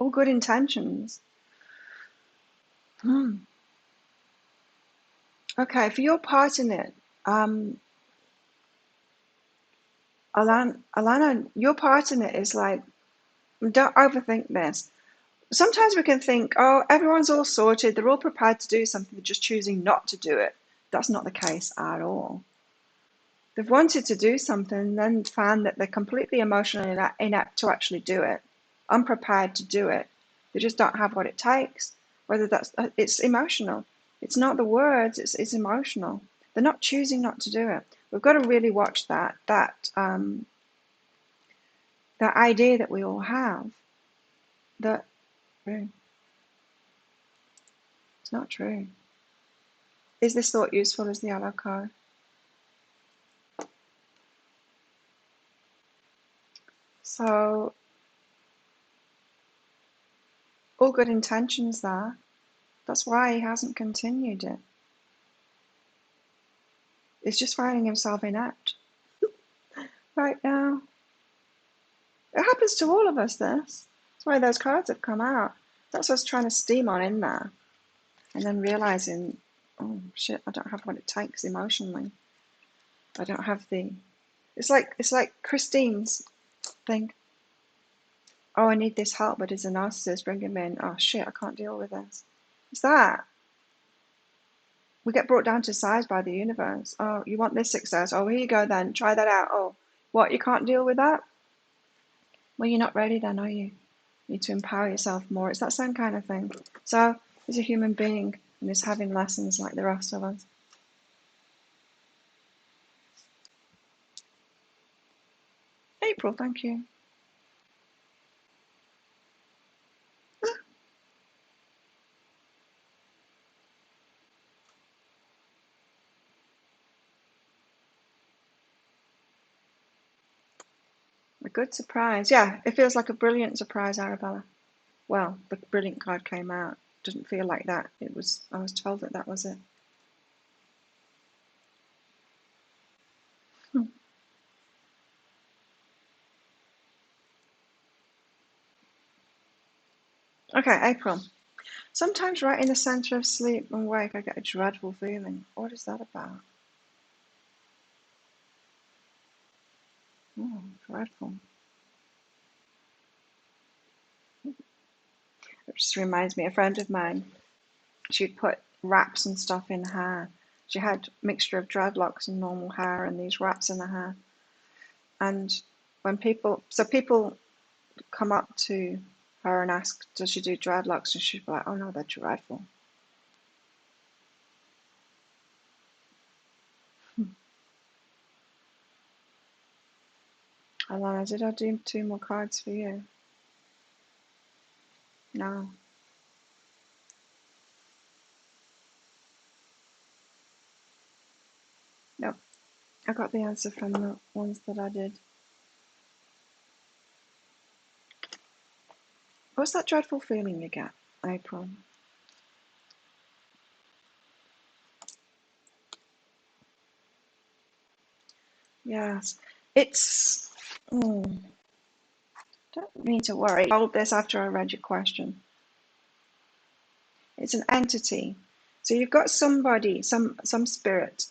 All good intentions. Okay, for your part in it, Alana, your part in it is like, don't overthink this. sometimes we can think, oh, everyone's all sorted, they're all prepared to do something, they're just choosing not to do it. That's not the case at all. They've wanted to do something and then found that they're completely emotionally inept to actually do it, unprepared to do it. They just don't have what it takes. Whether it's emotional. It's not the words, it's emotional. They're not choosing not to do it. We've got to really watch that idea that we all have that it's not true. Is this thought useful as the yellow card? So, all good intentions there. That's why he hasn't continued it. He's just finding himself inept right now. It happens to all of us, this. That's why those cards have come out. That's us trying to steam on in there. And then realizing, oh shit, I don't have what it takes emotionally. I don't have the... It's like Christine's thing. Oh, I need this help, but it's a narcissist. Bring him in. Oh shit, I can't deal with this. It's that. We get brought down to size by the universe. Oh, you want this success? Oh, here you go then. Try that out. Oh, what? You can't deal with that? Well, you're not ready then, are you? You need to empower yourself more. It's that same kind of thing. So he's a human being and he's having lessons like the rest of us. April, thank you. A good surprise. Yeah, it feels like a brilliant surprise, Arabella. Well, the brilliant card came out. Didn't feel like that. It was. I was told that was it. Okay, April. Sometimes right in the center of sleep and wake, I get a dreadful feeling. What is that about? Oh, dreadful. It just reminds me, a friend of mine, she'd put wraps and stuff in her hair. She had a mixture of dreadlocks and normal hair and these wraps in her hair. And when people come up to her and ask, does she do dreadlocks? And she'd be like, oh no, they're dreadful. Alana, did I do 2 more cards for you? No. Nope. I got the answer from the ones that I did. What's that dreadful feeling you get, April? Yes. It's... don't need to worry. I told this after I read your question. It's an entity. So you've got somebody, some spirit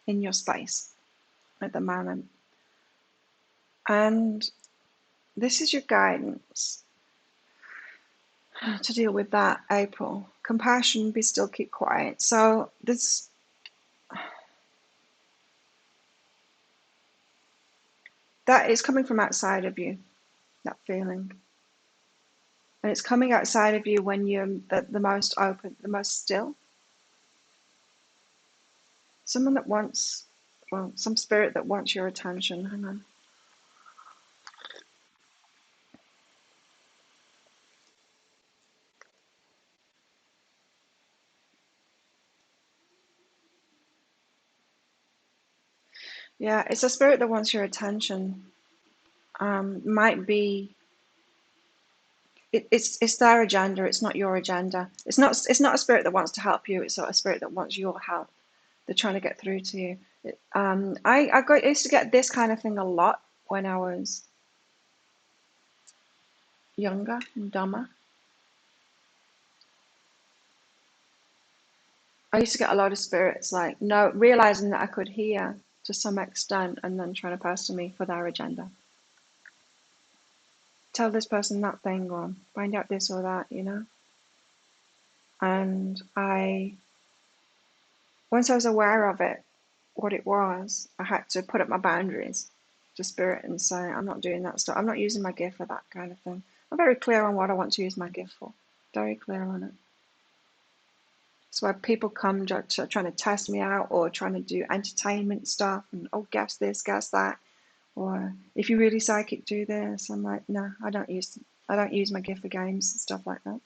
in your space at the moment. And this is your guidance to deal with that, April. Compassion, be still, keep quiet. So this, that is coming from outside of you, that feeling. And it's coming outside of you when you're the most open, the most still. Someone that wants, well, some spirit that wants your attention. Hang on. Yeah, it's a spirit that wants your attention. Might be it's their agenda. It's not your agenda. It's not a spirit that wants to help you. It's not a spirit that wants your help. They're trying to get through to you. I used to get this kind of thing a lot when I was younger and dumber. I used to get a lot of spirits like no realizing that I could hear to some extent and then trying to pass to me for their agenda. tell this person that thing or find out this or that, you know. And once I was aware of it, what it was, I had to put up my boundaries to spirit and say, I'm not doing that stuff. I'm not using my gift for that kind of thing. I'm very clear on what I want to use my gift for. Very clear on it. So when people come trying to test me out or trying to do entertainment stuff and, oh, guess this, guess that, or if you're really psychic, do this. I'm like, no, I don't use my gift for games and stuff like that.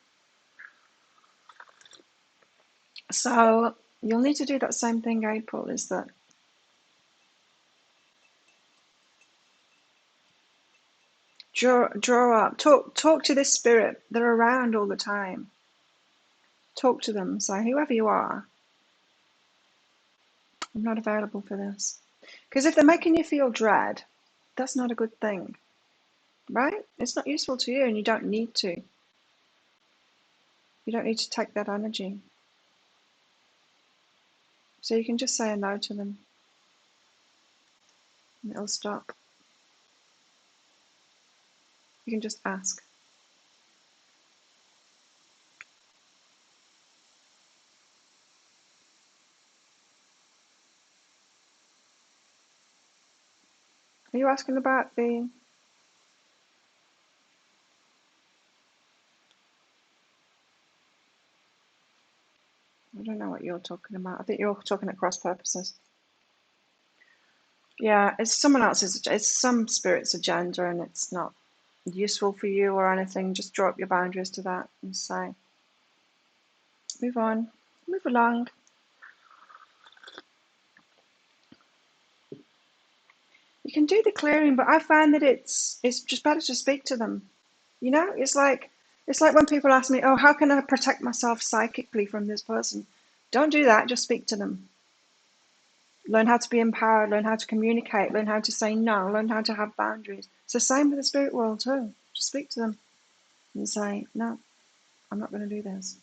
So you'll need to do that same thing, April, is that draw up, talk to this spirit. They're around all the time. Talk to them. Say, whoever you are, I'm not available for this. Because if they're making you feel dread, that's not a good thing, right? It's not useful to you, and you don't need to. You don't need to take that energy. So you can just say a no to them, and it'll stop. You can just ask. Are you asking about the... I don't know what you're talking about. I think you're talking at cross purposes. Yeah, it's someone else's, it's some spirit's agenda, and it's not useful for you or anything. Just draw up your boundaries to that and say, move on, move along. You can do the clearing, but I find that it's just better to speak to them. You know, it's like when people ask me, oh, how can I protect myself psychically from this person? Don't do that, just speak to them. Learn how to be empowered, learn how to communicate, learn how to say no, learn how to have boundaries. It's the same with the spirit world too. Just speak to them and say, no, I'm not going to do this.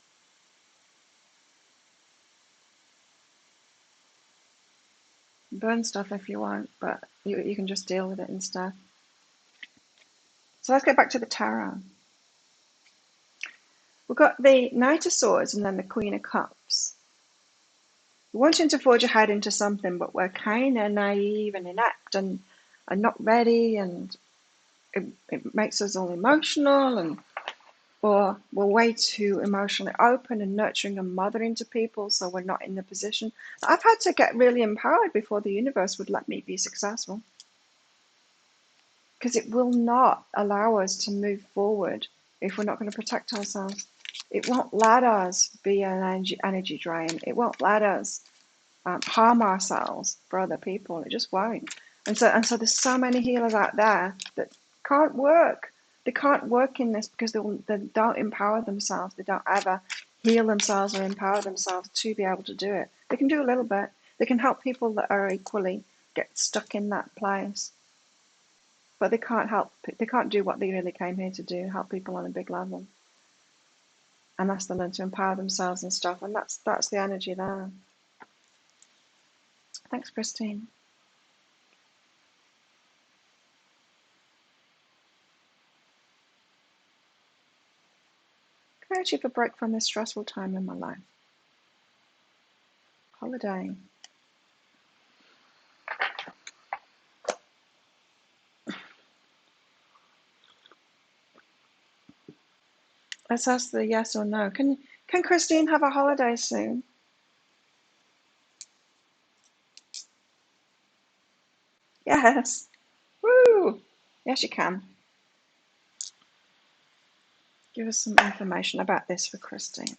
Burn stuff if you want, but you can just deal with it instead. So let's get back to the tarot. We've got the Knight of Swords and then the Queen of Cups. We're wanting to forge ahead into something, but we're kind of naive and inept and not ready, and it makes us all emotional, and or we're way too emotionally open and nurturing and mothering to people, so we're not in the position. I've had to get really empowered before the universe would let me be successful, because it will not allow us to move forward if we're not going to protect ourselves. It won't let us be an energy drain. It won't let us harm ourselves for other people. It just won't. And so there's so many healers out there that can't work. They can't work in this because they don't empower themselves. They don't ever heal themselves or empower themselves to be able to do it. They can do a little bit. They can help people that are equally get stuck in that place. But they can't do what they really came here to do, help people on a big level. Unless they learn to empower themselves and stuff. And that's the energy there. Thanks, Christine. Can I achieve a break from this stressful time in my life? Holiday. Let's ask the yes or no. Can Christine have a holiday soon? Yes. Woo! Yes, you can. Give us some information about this for Christine.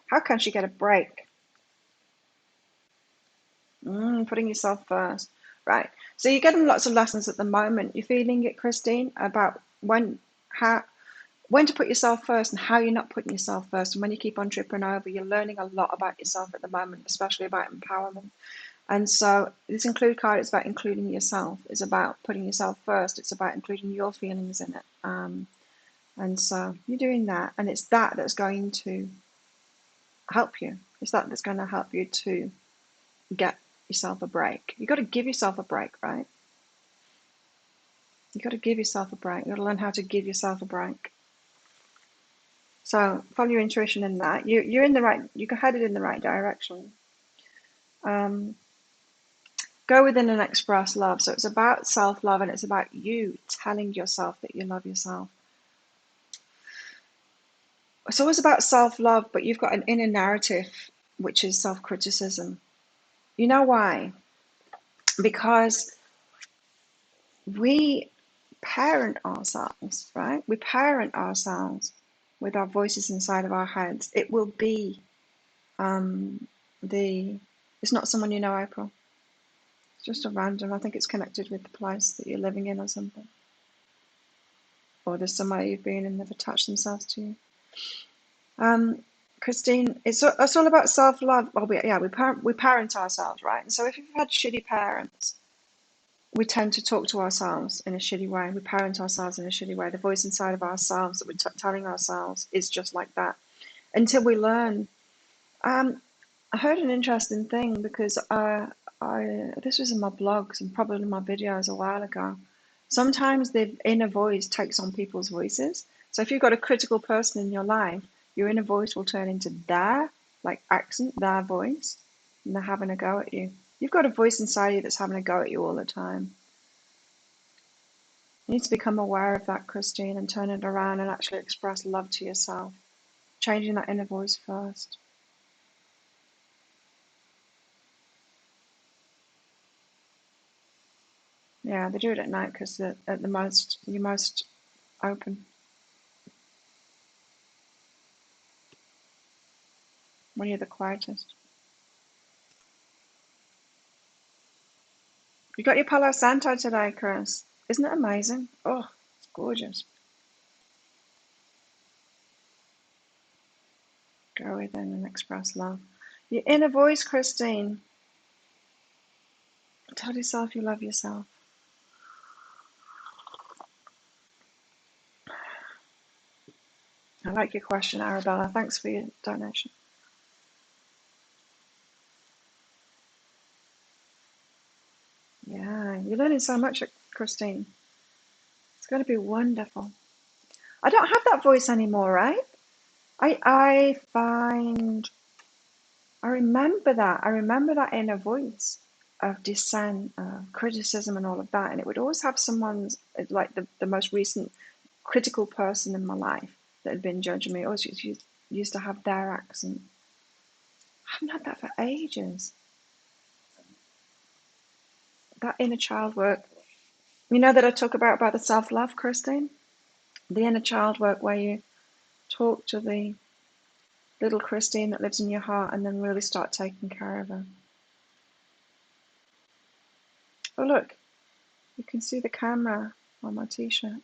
How can she get a break? Putting yourself first. Right. So you're getting lots of lessons at the moment. You're feeling it, Christine, about when to put yourself first and how you're not putting yourself first. And when you keep on tripping over, you're learning a lot about yourself at the moment, especially about empowerment. And so this include card is about including yourself. It's about putting yourself first. It's about including your feelings in it. And so you're doing that, and it's that's going to help you. It's that's going to help you to get yourself a break. You've got to give yourself a break, right? You've got to give yourself a break. You've got to learn how to give yourself a break. So follow your intuition in that. You're in the right. You're headed in the right direction. Go within and express love. So it's about self-love, and it's about you telling yourself that you love yourself. It's always about self-love, but you've got an inner narrative, which is self-criticism. You know why? Because we parent ourselves, right? We parent ourselves with our voices inside of our heads. It will be it's not someone you know, April. It's just a random. I think it's connected with the place that you're living in or something. Or there's somewhere you've been and they've attached themselves to you. Christine, it's all about self-love. Well, we parent ourselves, right? And so if you've had shitty parents, we tend to talk to ourselves in a shitty way. We parent ourselves in a shitty way. The voice inside of ourselves that we're telling ourselves is just like that. Until we learn. I heard an interesting thing because this was in my blogs and probably in my videos a while ago. Sometimes the inner voice takes on people's voices. So if you've got a critical person in your life, your inner voice will turn into their accent, their voice, and they're having a go at you. You've got a voice inside you that's having a go at you all the time. You need to become aware of that, Christine, and turn it around and actually express love to yourself. Changing that inner voice first. Yeah, they do it at night because you're most open when you're the quietest. You got your Palo Santo today, Chris. Isn't it amazing? Oh, it's gorgeous. Go within and express love. Your inner voice, Christine. Tell yourself you love yourself. I like your question, Arabella. Thanks for your donation. Yeah, you're learning so much, Christine. It's going to be wonderful. I don't have that voice anymore, right? I find I remember that. I remember that inner voice of dissent, criticism, and all of that. And it would always have someone's, like the most recent critical person in my life that had been judging me. Always used to have their accent. I haven't had that for ages. That inner child work. You know that I talk about the self-love, Christine? The inner child work where you talk to the little Christine that lives in your heart and then really start taking care of her. Oh, look, you can see the camera on my t-shirt.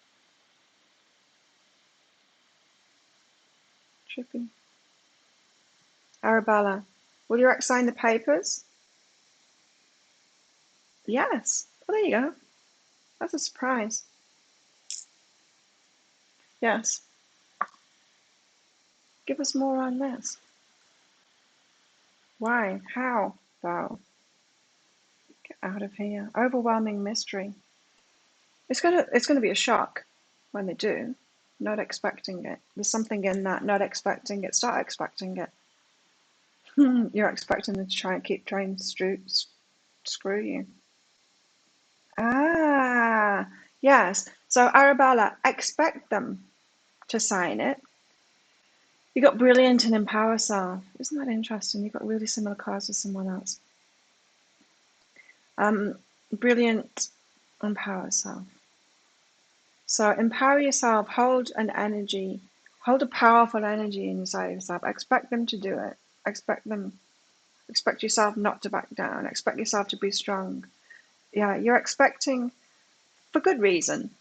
Trippy. Arabella, will you sign the papers? Yes. Oh, there you go. That's a surprise. Yes. Give us more on this. Why? How? Though. Get out of here. Overwhelming mystery. It's gonna be a shock when they do. Not expecting it. There's something in that. Not expecting it. Start expecting it. You're expecting them to try and keep trying to screw you. Ah, yes. So Arabella, expect them to sign it. You got brilliant and empower self. Isn't that interesting? You've got really similar cards to someone else. Brilliant, empower self. So empower yourself. Hold an energy. Hold a powerful energy inside yourself. Expect them to do it. Expect them. Expect yourself not to back down. Expect yourself to be strong. Yeah, you're expecting for good reason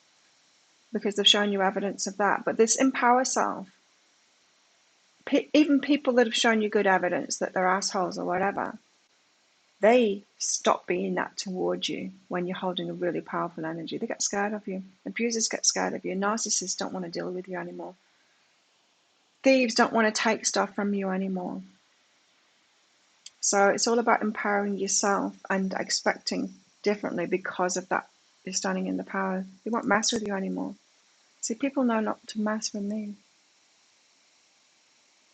because they've shown you evidence of that. But this empower self. Even people that have shown you good evidence that they're assholes or whatever, they stop being that towards you when you're holding a really powerful energy. They get scared of you. Abusers get scared of you. Narcissists don't want to deal with you anymore. Thieves don't want to take stuff from you anymore. So it's all about empowering yourself and expecting differently because of that you're standing in the power. They won't mess with you anymore. See, people know not to mess with me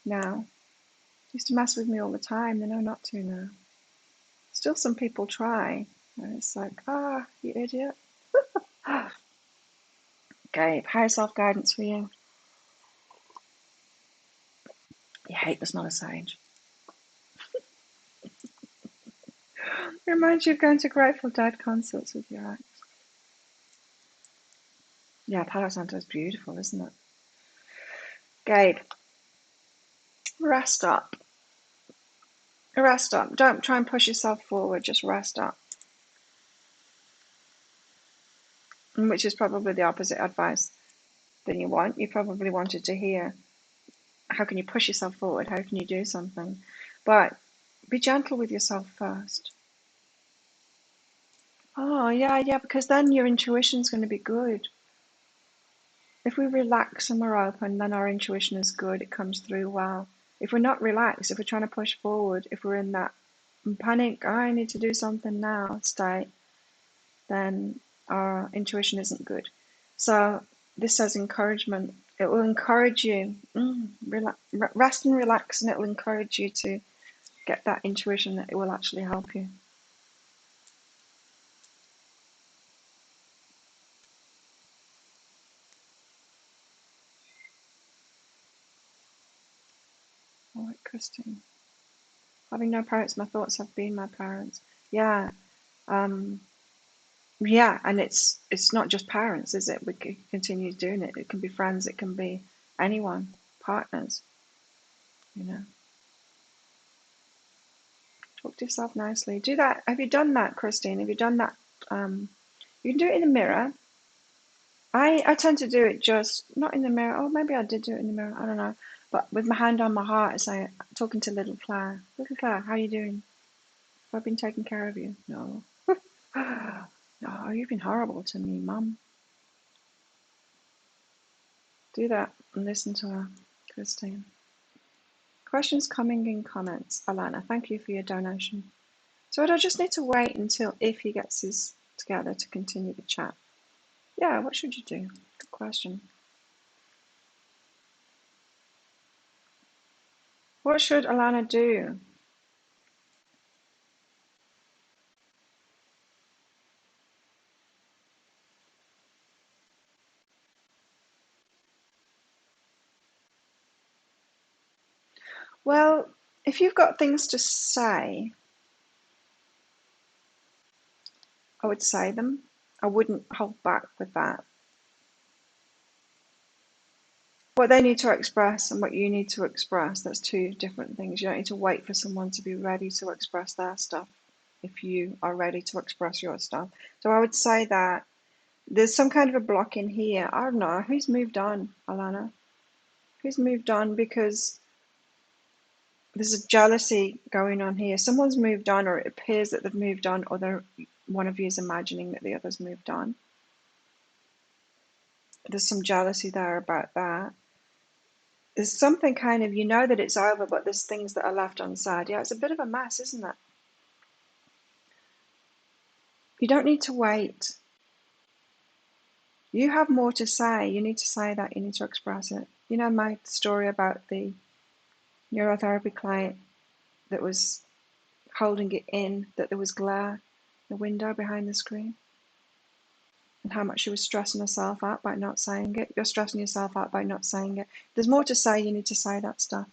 now. They used to mess with me all the time. They know not to now. Still, some people try, and it's like, you idiot. Okay, higher self guidance for you. You hate the smell of sage. It reminds you of going to Grateful Dead concerts with your ex. Yeah, Palo Santo is beautiful, isn't it? Gabe, rest up. Rest up. Don't try and push yourself forward. Just rest up. Which is probably the opposite advice than you want. You probably wanted to hear, how can you push yourself forward? How can you do something? But be gentle with yourself first. Oh, yeah, because then your intuition's going to be good. If we relax and we're open, then our intuition is good. It comes through well. If we're not relaxed, if we're trying to push forward, if we're in that panic, I need to do something now state, then our intuition isn't good. So this says encouragement. It will encourage you. Rest and relax, and it will encourage you to get that intuition that it will actually help you. All right, Christine. Having no parents, my thoughts have been my parents. Yeah. Yeah, and it's not just parents, is it? We can continue doing it. It can be friends, it can be anyone, partners, you know. Talk to yourself nicely. Do that. Have you done that, Christine? Have you done that? You can do it in the mirror. I tend to do it just not in the mirror. Oh, maybe I did do it in the mirror. I don't know. But with my hand on my heart, as I talking to little Claire. Little Claire, how are you doing? Have I been taking care of you? No. No, you've been horrible to me, Mum. Do that and listen to her, Christine. Questions coming in comments. Alana, thank you for your donation. So would I just need to wait until if he gets his together to continue the chat? Yeah, what should you do? Good question. What should Alana do? Well, if you've got things to say, I would say them. I wouldn't hold back with that. What they need to express and what you need to express, that's two different things. You don't need to wait for someone to be ready to express their stuff if you are ready to express your stuff. So I would say that there's some kind of a block in here. I don't know. Who's moved on, Alana? Who's moved on? Because there's a jealousy going on here. Someone's moved on, or it appears that they've moved on, or one of you is imagining that the other's moved on. There's some jealousy there about that. There's something kind of, you know that it's over, but there's things that are left unsaid. Yeah, it's a bit of a mess, isn't it? You don't need to wait. You have more to say. You need to say that. You need to express it. You know my story about the neurotherapy client that was holding it in, that there was glare, the window behind the screen, and how much she was stressing herself out by not saying it. You're stressing yourself out by not saying it. There's more to say. You need to say that stuff.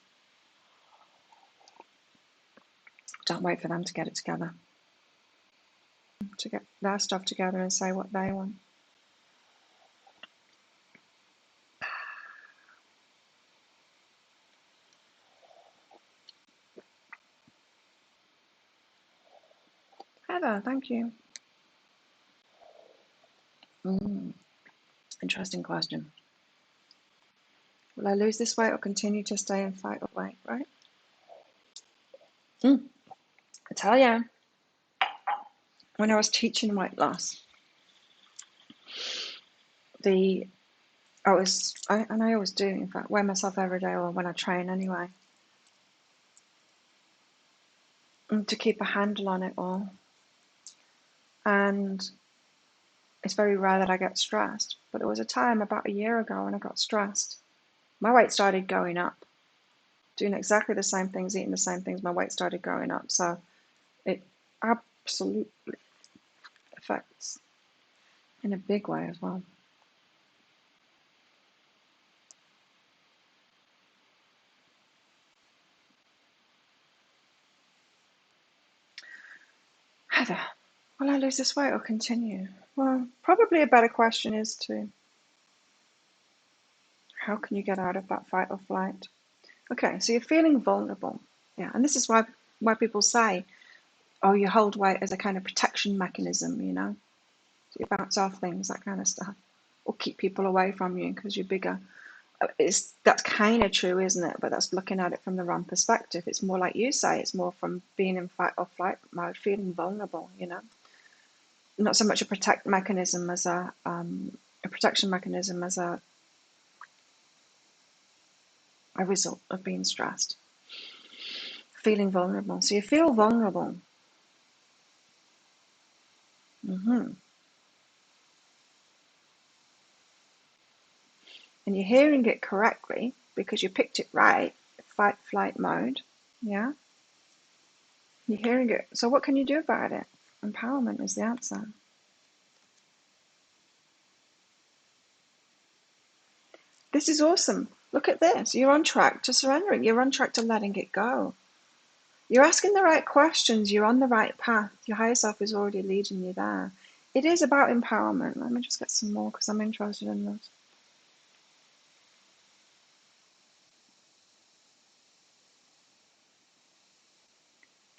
Don't wait for them to get it together, to get their stuff together and say what they want. Heather, thank you. Interesting question. Will I lose this weight or continue to stay and fight or weight, right? I tell you, when I was teaching weight loss, I always do, in fact, weigh myself every day, or when I train anyway, to keep a handle on it all. And It's very rare that I get stressed, but there was a time about a year ago when I got stressed. My weight started going up. Doing exactly the same things, eating the same things, my weight started going up. So it absolutely affects in a big way as well. Heather, will I lose this weight or continue? Well, probably a better question is to how can you get out of that fight or flight? Okay, so you're feeling vulnerable. Yeah, and this is why people say, oh, you hold weight as a kind of protection mechanism, you know? So you bounce off things, that kind of stuff. Or keep people away from you because you're bigger. That's kind of true, isn't it? But that's looking at it from the wrong perspective. It's more like you say, it's more from being in fight or flight mode, feeling vulnerable, you know? Not so much a protection mechanism as a result of being stressed, feeling vulnerable. So you feel vulnerable. hmm And you're hearing it correctly because you picked it right, fight flight mode. Yeah, you're hearing it. So what can you do about it? Empowerment is the answer. This is awesome. Look at this. You're on track to surrendering. You're on track to letting it go. You're asking the right questions. You're on the right path. Your higher self is already leading you there. It is about empowerment. Let me just get some more because I'm interested in this.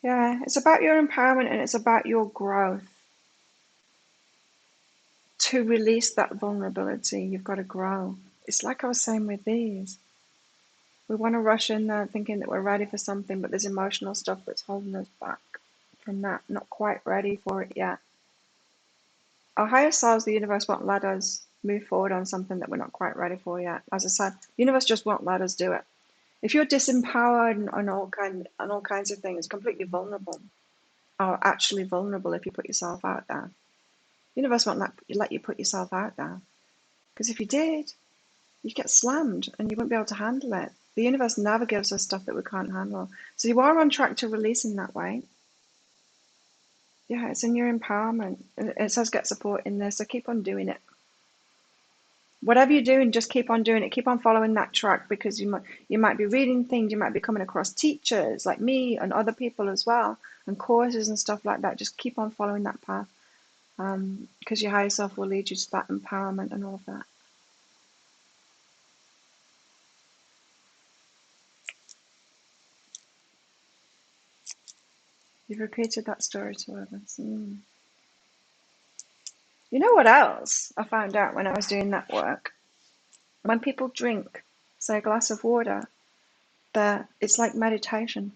Yeah, it's about your empowerment and it's about your growth. To release that vulnerability, you've got to grow. It's like I was saying with these. We want to rush in there thinking that we're ready for something, but there's emotional stuff that's holding us back from that, not quite ready for it yet. Our higher selves, the universe won't let us move forward on something that we're not quite ready for yet. As I said, the universe just won't let us do it. If you're disempowered and all kinds of things, completely vulnerable, or actually vulnerable if you put yourself out there, the universe won't let you put yourself out there. Because if you did, you'd get slammed and you wouldn't be able to handle it. The universe never gives us stuff that we can't handle. So you are on track to releasing that weight. Yeah, it's in your empowerment. It says get support in there, so keep on doing it. Whatever you're doing, just keep on doing it. Keep on following that track because you might be reading things, you might be coming across teachers like me and other people as well, and courses and stuff like that. Just keep on following that path because your higher self will lead you to that empowerment and all of that. You've repeated that story to others. You know what else I found out when I was doing that work? When people drink, say, a glass of water, it's like meditation.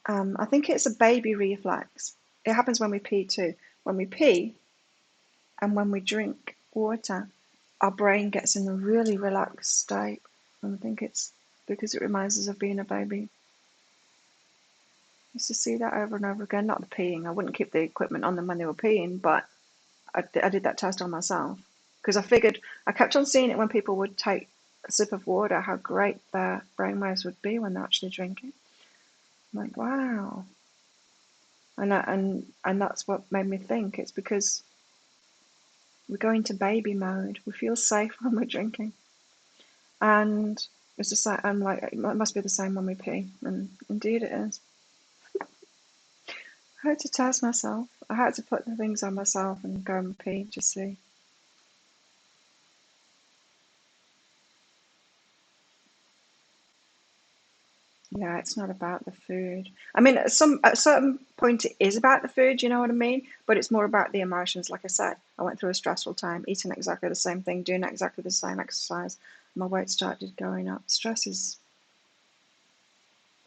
I think it's a baby reflex. It happens when we pee too. When we pee and when we drink water, our brain gets in a really relaxed state. And I think it's because it reminds us of being a baby. I used to see that over and over again. Not the peeing. I wouldn't keep the equipment on them when they were peeing, but I did that test on myself because I kept on seeing it when people would take a sip of water, how great their brainwaves would be when they're actually drinking. I'm like, wow. And that's what made me think. It's because we go into baby mode. We feel safe when we're drinking. And it's just like, I'm like, it must be the same when we pee. And indeed it is. I had to test myself. I had to put the things on myself and go and pee to see. Yeah, it's not about the food. I mean, at a certain point, it is about the food. You know what I mean? But it's more about the emotions. Like I said, I went through a stressful time, eating exactly the same thing, doing exactly the same exercise. My weight started going up. Stress is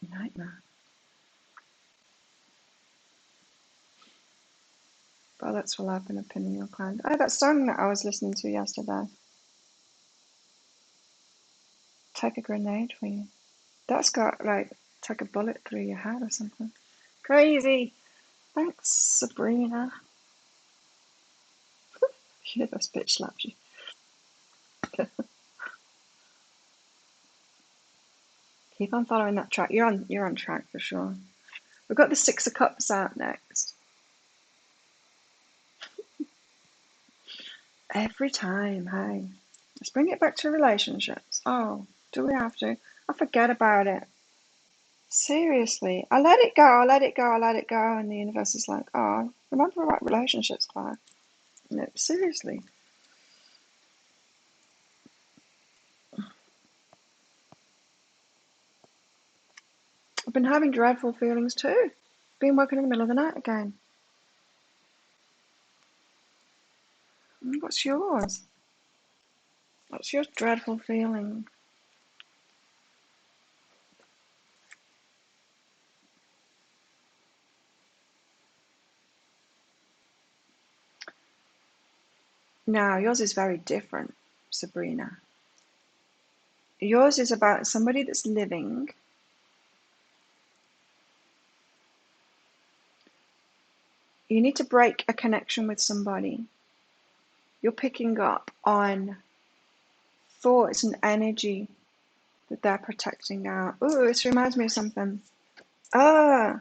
a nightmare. Bullets for life and opinion kind. Oh, that song that I was listening to yesterday. Take a grenade for you. That's got like take a bullet through your head or something. Crazy. Thanks, Sabrina. Yeah, this bitch slapped you. Keep on following that track. You're on track for sure. We've got the Six of Cups out next. Every time, hey. Let's bring it back to relationships. Oh, do we have to? I forget about it. Seriously. I let it go, I let it go, I let it go, and the universe is like, oh, remember about relationships, Claire. No, seriously. I've been having dreadful feelings too. Been woken in the middle of the night again. What's yours? What's your dreadful feeling? Now, yours is very different, Sabrina. Yours is about somebody that's living. You need to break a connection with somebody. You're picking up on thoughts and energy that they're protecting out. Ooh, this reminds me of something. Ah,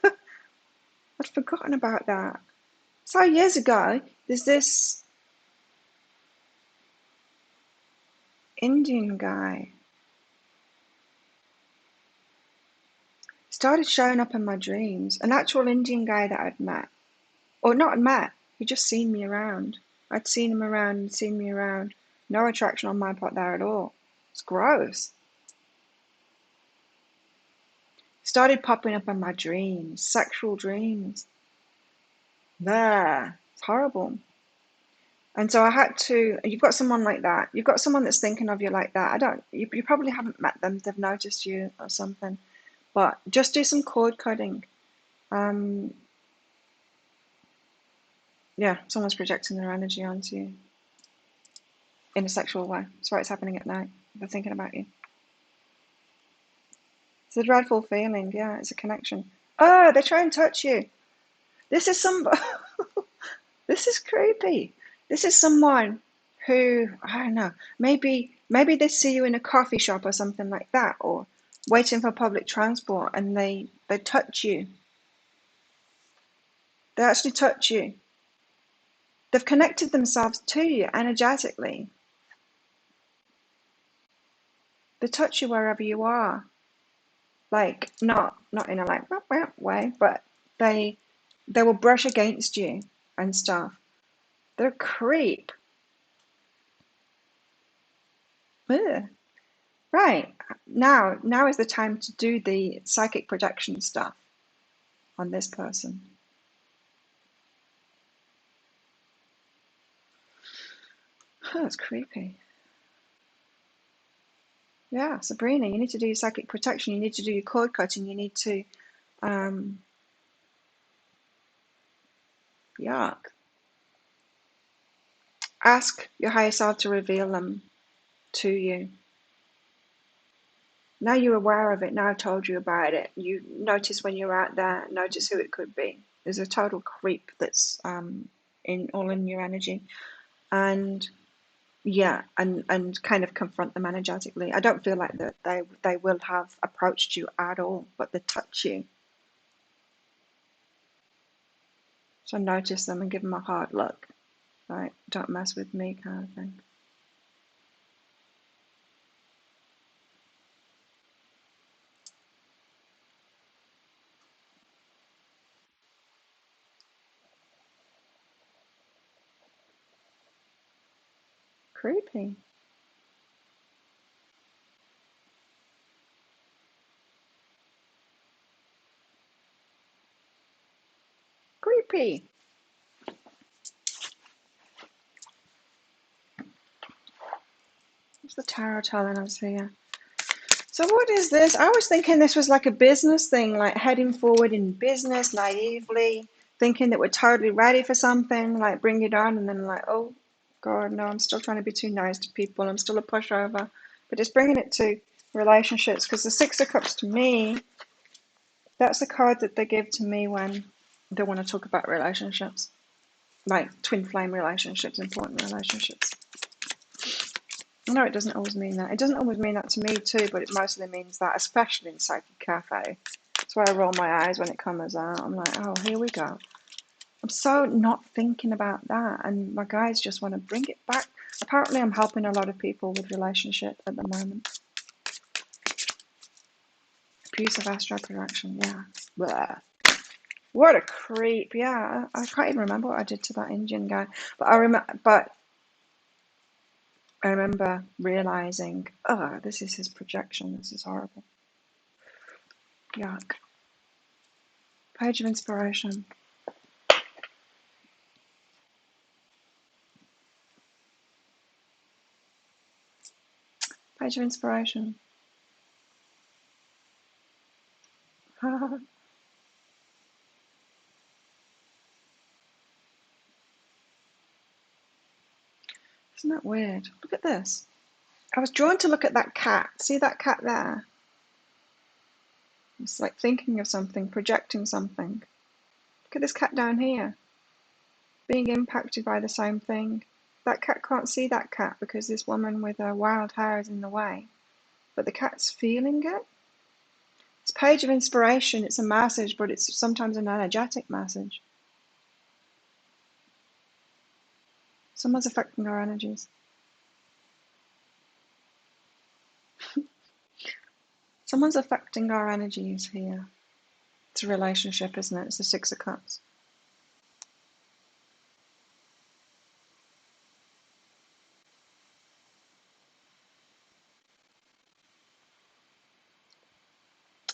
I'd forgotten about that. So years ago, there's this Indian guy started showing up in my dreams. An actual Indian guy that I'd met, or not met. He'd just seen me around. I'd seen him around and seen me around. No attraction on my part there at all. It's gross. Started popping up in my dreams, sexual dreams. There, it's horrible. And so I had to. You've got someone like that. You've got someone that's thinking of you like that. I don't. You probably haven't met them. They've noticed you or something. But just do some cord cutting. Um, yeah, someone's projecting their energy onto you in a sexual way. That's why it's happening at night. They're thinking about you. It's a dreadful feeling. Yeah, it's a connection. Oh, they try and touch you. This is some. This is creepy. This is someone who, I don't know, maybe they see you in a coffee shop or something like that, or waiting for public transport, and they touch you. They actually touch you. They've connected themselves to you energetically. They touch you wherever you are. Like not in a like way, but they they will brush against you and stuff. They're a creep. Ugh. Right. Now is the time to do the psychic projection stuff on this person. That's creepy. Yeah, Sabrina, you need to do your psychic protection. You need to do your cord cutting. You need to, um, yuck. Ask your higher self to reveal them to you. Now you're aware of it. Now I've told you about it. You notice when you're out there. Notice who it could be. There's a total creep that's all in your energy, and yeah, and kind of confront them energetically. I don't feel like that they will have approached you at all, but they touch you. So notice them and give them a hard look. Right? Don't mess with me, kind of thing. Creepy. Creepy. What's the tarot telling us here? So what is this? I was thinking this was like a business thing, like heading forward in business naively, thinking that we're totally ready for something, like bring it on, and then like, oh God, no, I'm still trying to be too nice to people. I'm still a pushover. But it's bringing it to relationships, because the Six of Cups to me, that's the card that they give to me when they want to talk about relationships. like twin flame relationships, important relationships. No, it doesn't always mean that. It doesn't always mean that to me too, but it mostly means that, especially in Psychic Cafe. That's why I roll my eyes when it comes out. I'm like, oh, here we go. I'm so not thinking about that, and my guys just want to bring it back. Apparently, I'm helping a lot of people with relationship at the moment. Abusive astral projection, yeah. Blah. What a creep! Yeah, I can't even remember what I did to that Indian guy, but I remember realizing, oh, this is his projection. This is horrible. Yuck. Page of inspiration. Page of inspiration. Isn't that weird? Look at this. I was drawn to look at that cat. See that cat there? It's like thinking of something, projecting something. Look at this cat down here, being impacted by the same thing. That cat can't see that cat because this woman with her wild hair is in the way. But the cat's feeling it. It's page of inspiration. It's a message, but it's sometimes an energetic message. Someone's affecting our energies. Someone's affecting our energies here. It's a relationship, isn't it? It's the Six of Cups.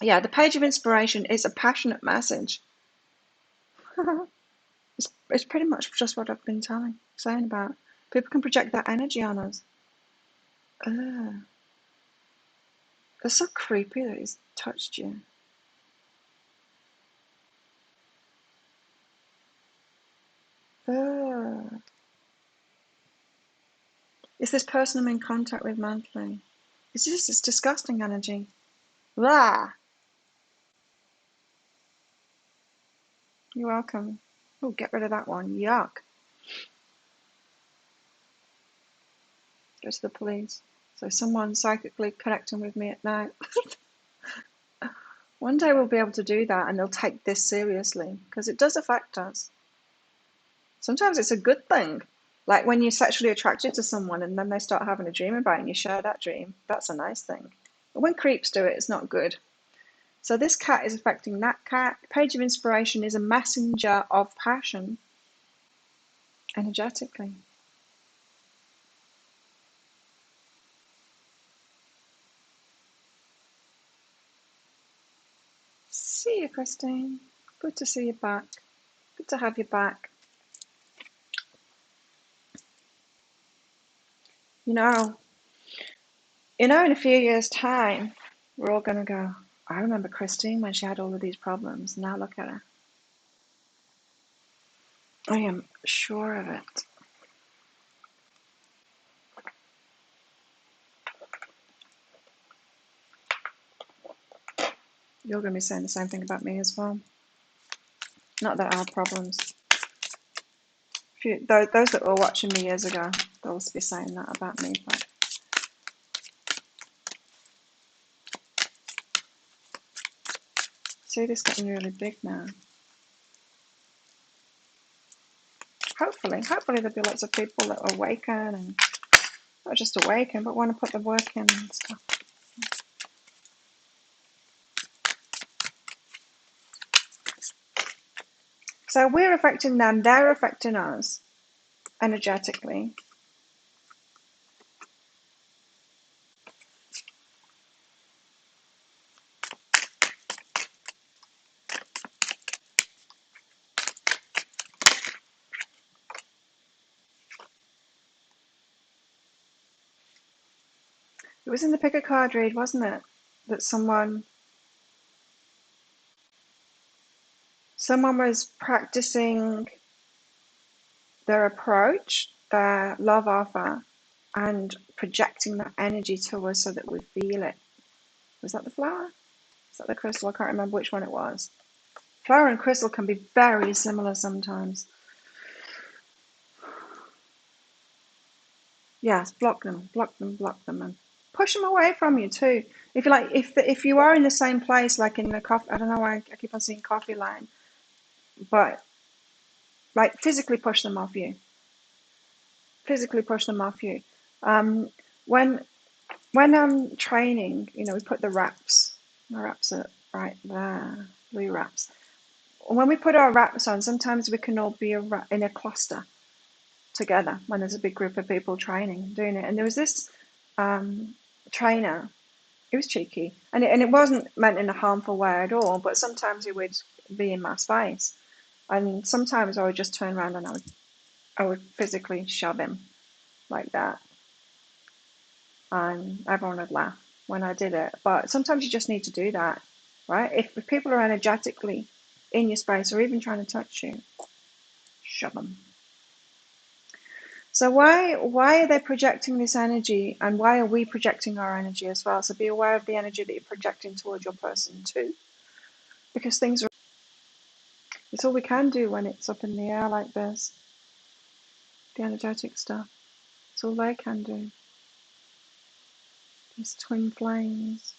Yeah, the page of inspiration is a passionate message. It's pretty much just what I've been saying about. People can project that energy on us. Ugh. It's so creepy that he's touched you. Ugh. Is this person I'm in contact with monthly? It's disgusting energy. Blah. You're welcome. Oh, get rid of that one. Yuck. Go to the police. So someone's psychically connecting with me at night. One day we'll be able to do that and they'll take this seriously because it does affect us. Sometimes it's a good thing. Like when you're sexually attracted to someone and then they start having a dream about it and you share that dream, that's a nice thing. But when creeps do it, it's not good. So this cat is affecting that cat. Page of inspiration is a messenger of passion energetically. See you, Christine. Good to see you back. Good to have you back. You know, in a few years' time, we're all going to go, I remember Christine when she had all of these problems. Now look at her. I am sure of it. You're going to be saying the same thing about me as well. Not that I have problems. Those that were watching me years ago, they'll also be saying that about me. But see, this getting really big now. Hopefully there'll be lots of people that awaken and not just awaken, but want to put the work in and stuff. So we're affecting them, they're affecting us energetically. It was in the pick a card read, wasn't it? That someone was practicing their approach, their love offer, and projecting that energy to us so that we feel it. Was that the flower? Is that the crystal? I can't remember which one it was. Flower and crystal can be very similar sometimes. Yes, block them, and push them away from you too. If you like, if you are in the same place, like in the coffee, I don't know why I keep on seeing coffee line, but like physically push them off you. Physically push them off you. Um, when I'm training, we put the wraps. The wraps are right there, blue wraps. When we put our wraps on, sometimes we can all be in a cluster together when there's a big group of people training, doing it. And there was this trainer. It was cheeky, and it wasn't meant in a harmful way at all. But sometimes he would be in my space, and sometimes I would just turn around and I would physically shove him like that, and everyone would laugh when I did it. But sometimes you just need to do that, right? If people are energetically in your space or even trying to touch you, shove them. So why are they projecting this energy, and why are we projecting our energy as well? So be aware of the energy that you're projecting towards your person too, because things are. It's all we can do when it's up in the air like this. The energetic stuff. It's all they can do. These twin flames.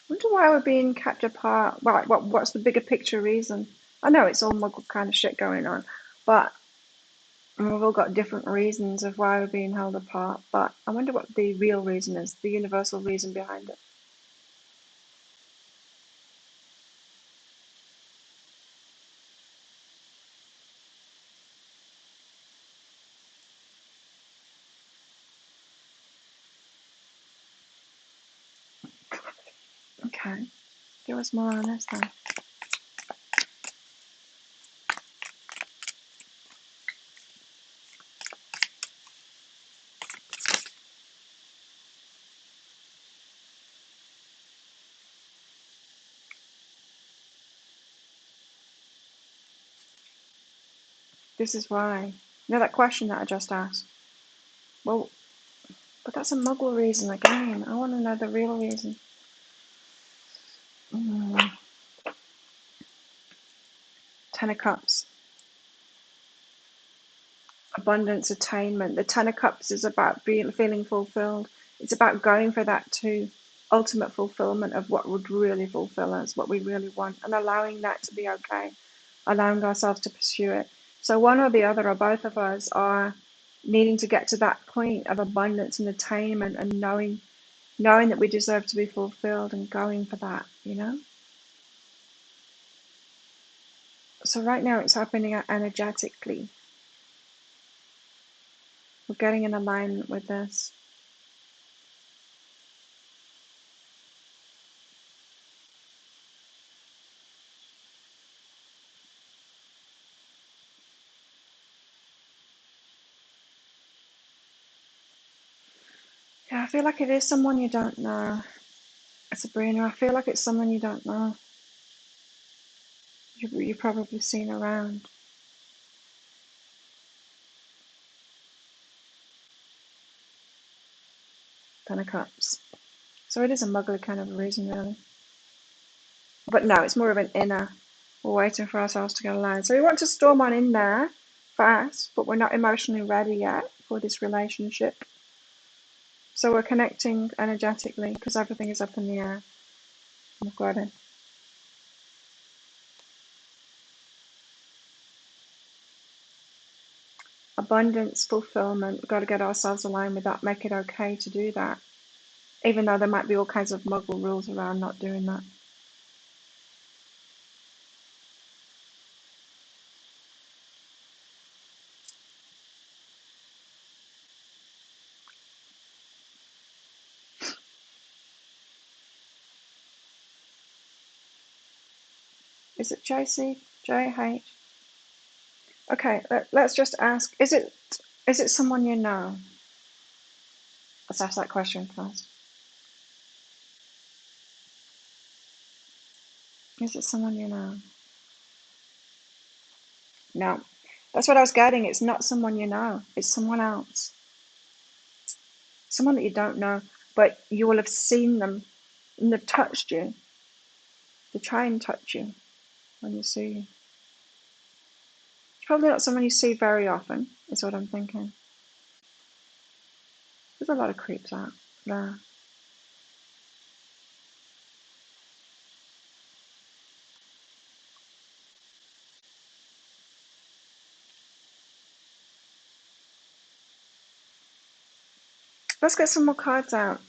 I wonder why we're being kept apart. Well, what's the bigger picture reason? I know it's all muggle kind of shit going on, but we've all got different reasons of why we're being held apart. But I wonder what the real reason is, the universal reason behind it. Okay, give us more on this then. This is why. That question that I just asked. Well, but that's a muggle reason again. I want to know the real reason. Ten of Cups. Abundance, attainment. The Ten of Cups is about feeling fulfilled. It's about going for that too. Ultimate fulfillment of what would really fulfill us, what we really want, and allowing that to be okay. Allowing ourselves to pursue it. So one or the other, or both of us, are needing to get to that point of abundance and attainment, and knowing that we deserve to be fulfilled and going for that. So right now it's happening energetically. We're getting in alignment with this. Yeah, I feel like it is someone you don't know. Sabrina, I feel like it's someone you don't know. You've probably seen around. Ten of Cups. So it is a muggly kind of a reason, really. But no, it's more of an inner. We're waiting for ourselves to get aligned. So we want to storm on in there fast, but we're not emotionally ready yet for this relationship. So we're connecting energetically because everything is up in the air. We've got it. Abundance, fulfillment. We've got to get ourselves aligned with that. Make it okay to do that. Even though there might be all kinds of muggle rules around not doing that. Is it JC? JH? Okay, let's just ask, is it someone you know? Let's ask that question first. Is it someone you know? No. That's what I was getting. It's not someone you know. It's someone else. Someone that you don't know, but you will have seen them and they've touched you. They try and touch you when you see you. It's probably not someone you see very often, is what I'm thinking. There's a lot of creeps out there. Let's get some more cards out.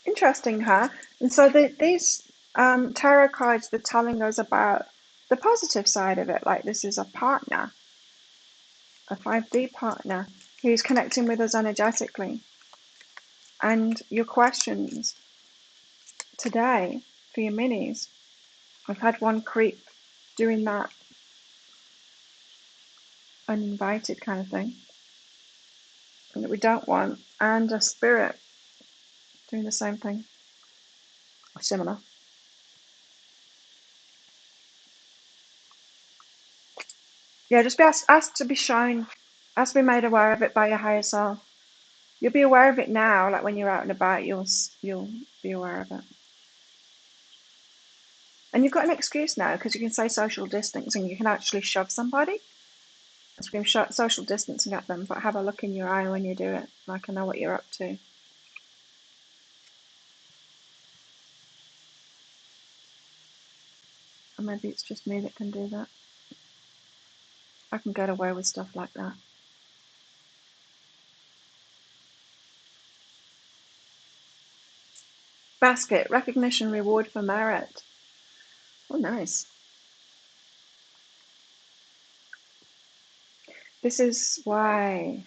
Interesting, huh? And so these tarot cards, they're telling us about the positive side of it. Like this is a partner, a 5D partner who's connecting with us energetically. And your questions today for your minis, I've had one creep doing that uninvited kind of thing, and that we don't want, and a spirit doing the same thing, or similar. Yeah, just be asked to be shown, asked to be made aware of it by your higher self. You'll be aware of it now, like when you're out and about, you'll be aware of it. And you've got an excuse now because you can say social distancing. You can actually shove somebody, scream social distancing at them, but have a look in your eye when you do it. Like I know what you're up to. Or maybe it's just me that can do that. I can get away with stuff like that. Basket, recognition, reward for merit. Oh, nice. This is why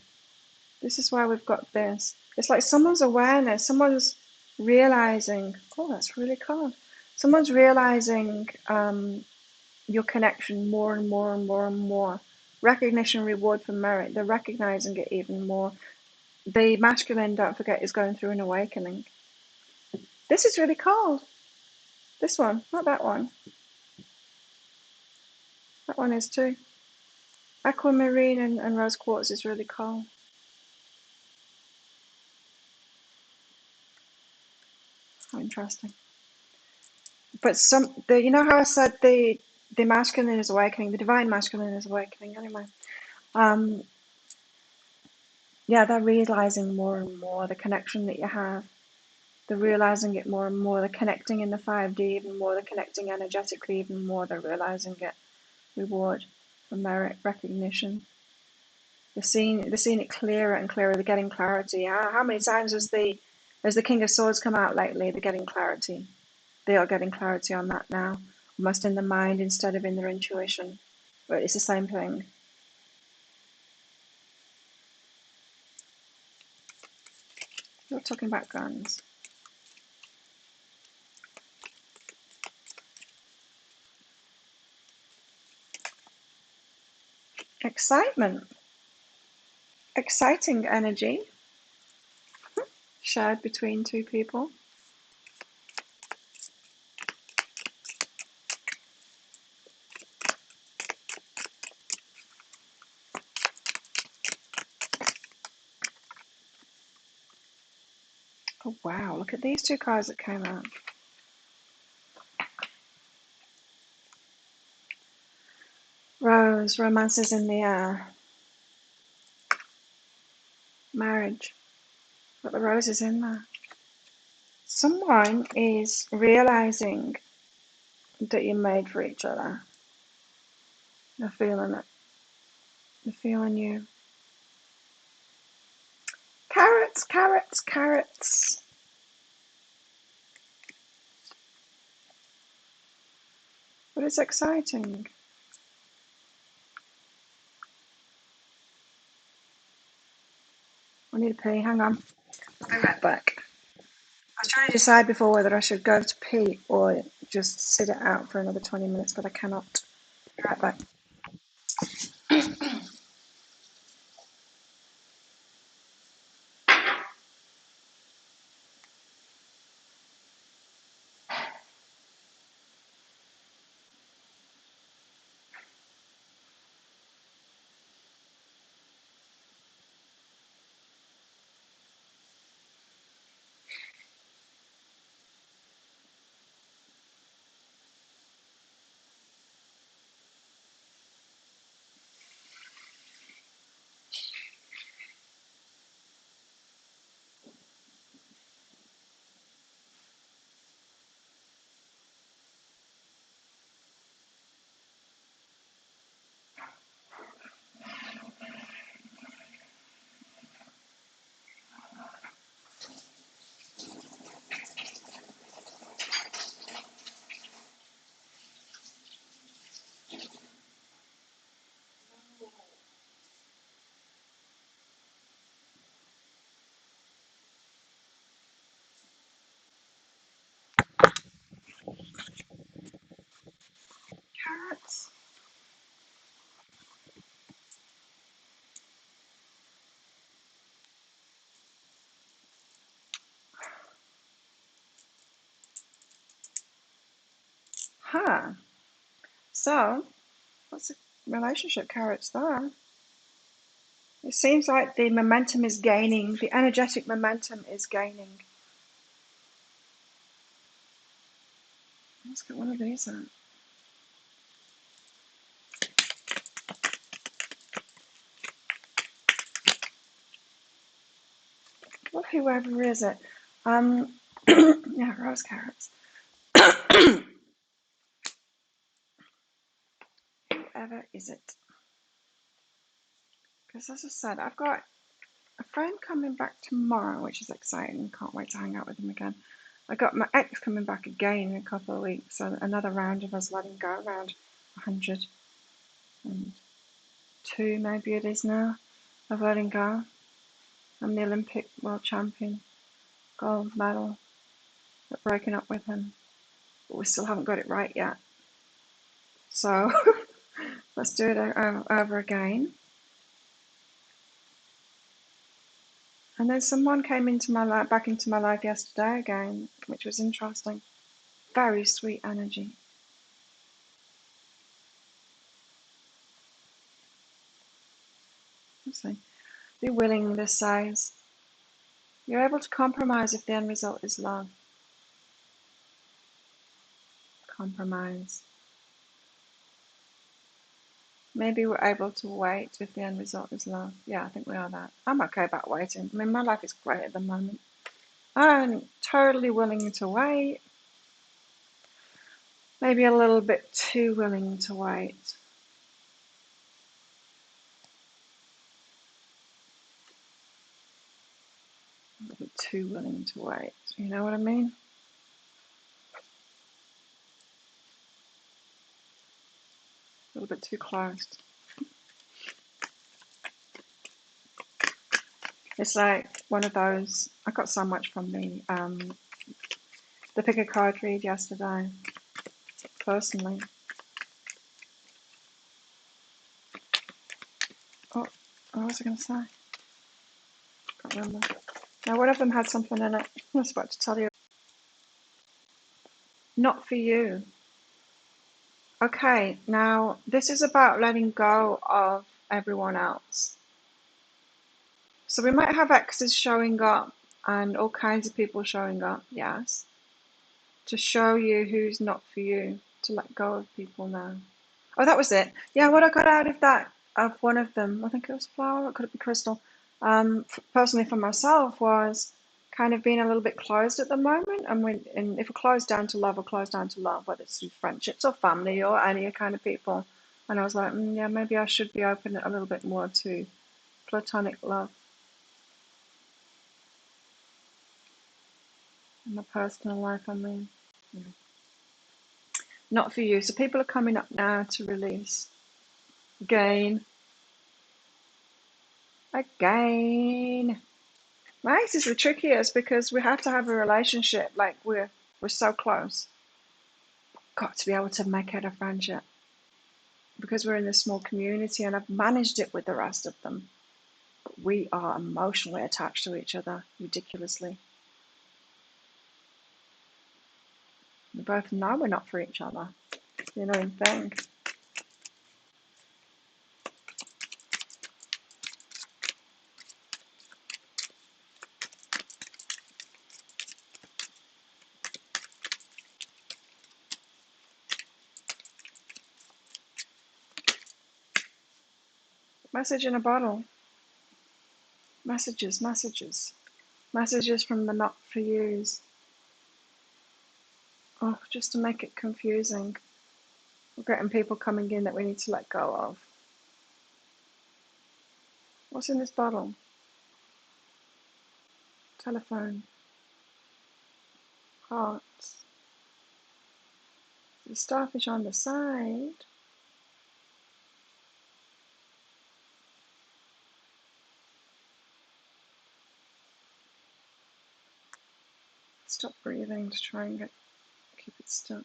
we've got this. It's like someone's awareness, someone's realizing, oh, that's really cool. Someone's realizing your connection more and more and more and more. Recognition, reward for merit. They're recognizing it even more. The masculine, don't forget, is going through an awakening. This is really cool. This one, not that one. That one is too. Aquamarine and rose quartz is really cool. How interesting. But you know how I said the masculine is awakening, the divine masculine is awakening. Anyway, um, yeah, they're realizing more and more the connection that you have. They're realizing it more and more. They're connecting in the 5D even more. They're connecting energetically even more. They're realizing it. Reward for merit, recognition. They're seeing it clearer and clearer. They're getting clarity. How many times has the King of Swords come out lately? They're getting clarity. They are getting clarity on that now, almost in the mind instead of in their intuition. But it's the same thing. You're talking about guns. Excitement. Exciting energy shared between two people. Oh wow, look at these two cards that came out. Rose, romance is in the air. Marriage, but the rose is in there. Someone is realizing that you're made for each other. They're feeling it. They're feeling you. Carrots, carrots, carrots. But it's exciting. I need a pee. Hang on. I'll be right back. I was trying to decide before whether I should go to pee or just sit it out for another 20 minutes, but I cannot. Be right back. Huh. So, what's the relationship carrots there? It seems like the momentum is gaining. The energetic momentum is gaining. Let's get one of these out. Well, whoever is it? Yeah, rose carrots. Whoever is it? Because as I said, I've got a friend coming back tomorrow, which is exciting. Can't wait to hang out with him again. I got my ex coming back again in a couple of weeks, so another round of us letting go, around 102 maybe it is now, of letting go. I'm the Olympic world champion, gold medal, but breaking up with him. But we still haven't got it right yet. So let's do it over again. And then someone came into my life, back into my life yesterday again, which was interesting. Very sweet energy. Let's see. Be willing, this says. You're able to compromise if the end result is love. Compromise. Maybe we're able to wait if the end result is love. Yeah, I think we are that. I'm okay about waiting. I mean, my life is great at the moment. I'm totally willing to wait. Maybe a little bit too willing to wait. A little bit too willing to wait. You know what I mean? A little bit too close. It's like one of those. I got so much from the pick a card read yesterday, personally. Oh, what was I going to say? Can't remember. Now, one of them had something in it. I was about to tell you. Not for you. Okay, now this is about letting go of everyone else. So we might have exes showing up and all kinds of people showing up, yes, to show you who's not for you, to let go of people now. Oh, that was it. Yeah, what I got out of that, of one of them, I think it was flower, it could be crystal, personally for myself, was kind of being a little bit closed at the moment. And if we're closed down to love, we're closed down to love, whether it's through friendships or family or any kind of people. And I was like, yeah, maybe I should be open a little bit more to platonic love in my personal life. I mean, yeah. Not for you. So people are coming up now to release. Again. Again. Right, this is the trickiest because we have to have a relationship like we're so close. Got to be able to make it a friendship because we're in this small community and I've managed it with the rest of them. But we are emotionally attached to each other ridiculously. We both know we're not for each other. You know what I'm saying? Message in a bottle. Messages, messages. Messages from the not for yous. Oh, just to make it confusing. We're getting people coming in that we need to let go of. What's in this bottle? Telephone. Hearts. The starfish on the side. Stop breathing to try and keep it still.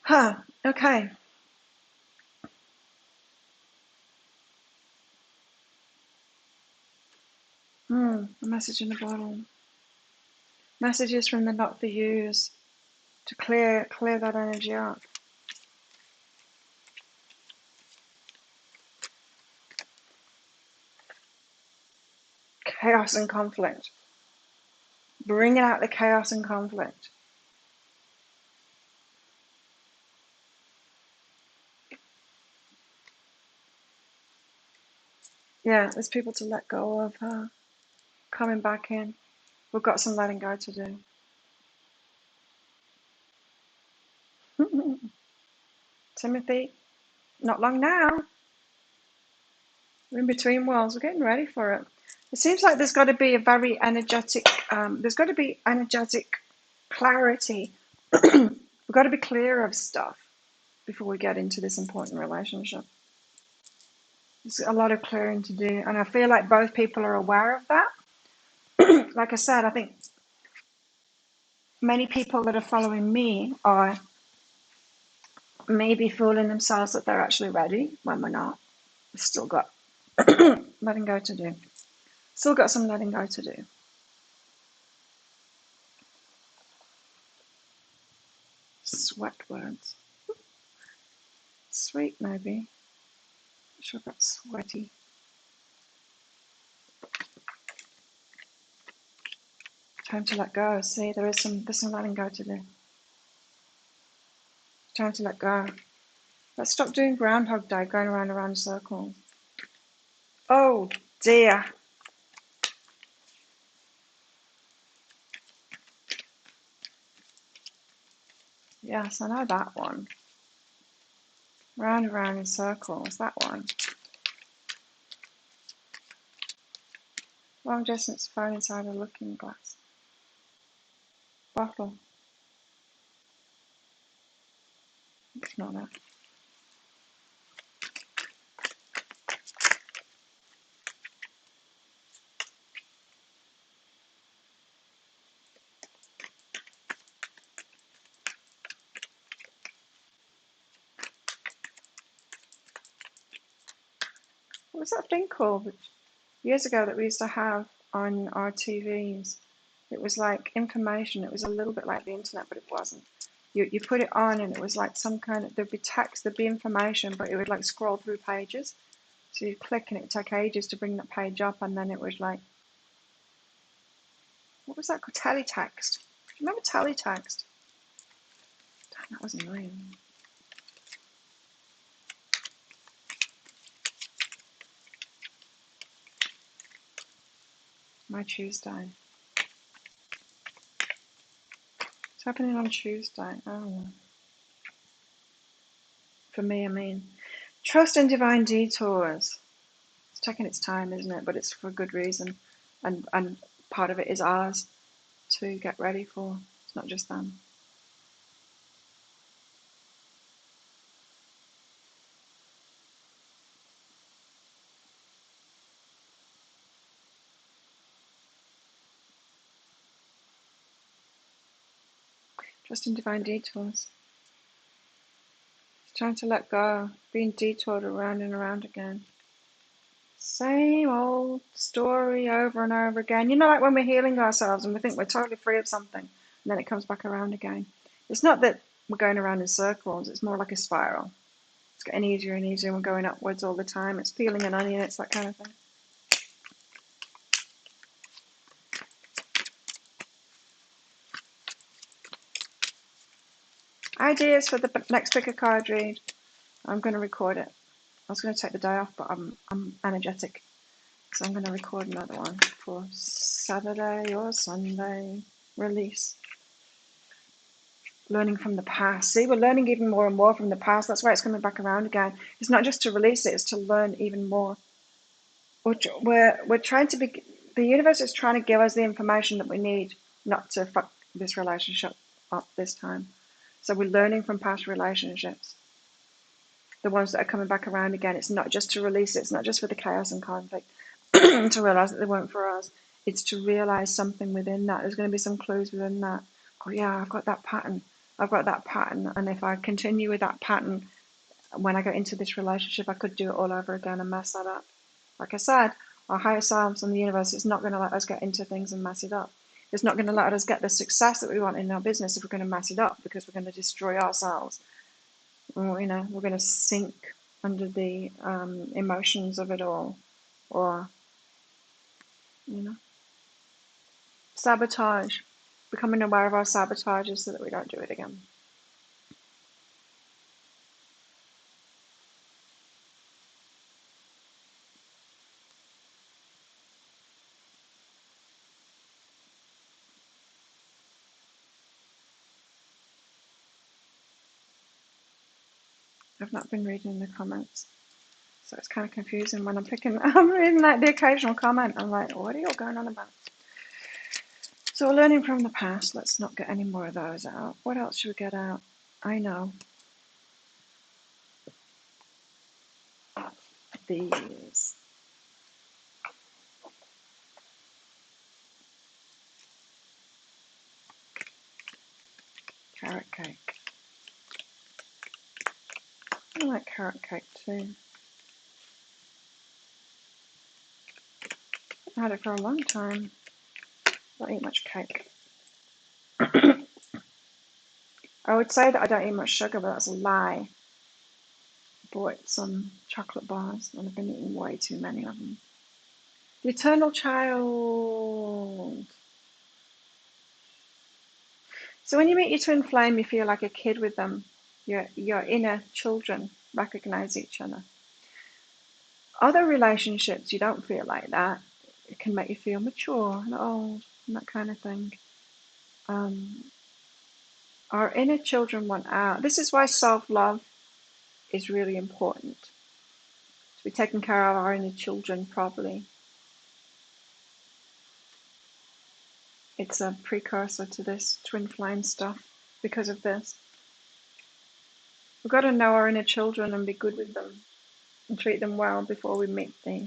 Huh, okay. A message in a bottle. Messages from the not for yous. to clear that energy up. Chaos and conflict. Bringing out the chaos and conflict. Yeah, there's people to let go of coming back in. We've got some letting go to do. Timothy, not long now. We're in between worlds. We're getting ready for it. It seems like there's got to be a very energetic, there's got to be energetic clarity. We've got to be clear of stuff before we get into this important relationship. There's a lot of clearing to do, and I feel like both people are aware of that. Like I said, I think many people that are following me are maybe fooling themselves that they're actually ready when we're not. We've still got letting go to do. Still got some letting go to do. Sweat words. Sweet, maybe. Sure, got sweaty. Time to let go. See, there's some letting go to do. Time to let go. Let's stop doing Groundhog Day, going around and around in circles. Oh dear. Yes, I know that one. Round and round in circles, that one. Long distance phone inside a looking glass. Bottle. It's not that. What was that thing called years ago that we used to have on our TVs? It was like information. It was a little bit like the internet, but it wasn't. You put it on and it was like some kind of, there'd be text, there'd be information, but it would like scroll through pages. So you'd click and it would take ages to bring that page up, and then it was like, what was that called? Teletext. Do you remember teletext? Damn, that was annoying. My Tuesday. What's happening on Tuesday? Oh, for me, I mean, trust in divine detours. It's taking its time, isn't it? But it's for a good reason, and part of it is ours to get ready for. It's not just them. Trust in divine detours. It's time to let go, being detoured around and around again. Same old story over and over again. You know, like when we're healing ourselves and we think we're totally free of something, and then it comes back around again. It's not that we're going around in circles, it's more like a spiral. It's getting easier and easier, and we're going upwards all the time. It's peeling an onion, it's that kind of thing. Ideas for the next pick a card read. I'm going to record it. I was going to take the day off, but I'm energetic. So I'm going to record another one for Saturday or Sunday release. Learning from the past. See, we're learning even more and more from the past. That's why it's coming back around again. It's not just to release it, it's to learn even more. We're trying to be, the universe is trying to give us the information that we need not to fuck this relationship up this time. So we're learning from past relationships. The ones that are coming back around again. It's not just to release it. It's not just for the chaos and conflict to realize that they weren't for us. It's to realize something within that. There's going to be some clues within that. Oh yeah, I've got that pattern. I've got that pattern. And if I continue with that pattern, when I get into this relationship, I could do it all over again and mess that up. Like I said, our higher selves and the universe is not going to let us get into things and mess it up. It's not going to let us get the success that we want in our business if we're going to mess it up, because we're going to destroy ourselves. Or, we're going to sink under the emotions of it all, or sabotage, becoming aware of our sabotages so that we don't do it again. I've not been reading the comments, so it's kind of confusing when I'm reading like the occasional comment. I'm like, what are you all going on about? So we're learning from the past. Let's not get any more of those out. What else should we get out? I know. These. Carrot cake. I like carrot cake too. I've had it for a long time. I don't eat much cake. I would say that I don't eat much sugar, but that's a lie. I bought some chocolate bars and I've been eating way too many of them. The Eternal Child. So when you meet your twin flame, you feel like a kid with them. Your inner children recognize each other. Other relationships, you don't feel like that. It can make you feel mature and old and that kind of thing. Our inner children want out. This is why self-love is really important. To be taking care of our inner children properly. It's a precursor to this twin flame stuff because of this. We've got to know our inner children and be good with them and treat them well before we meet the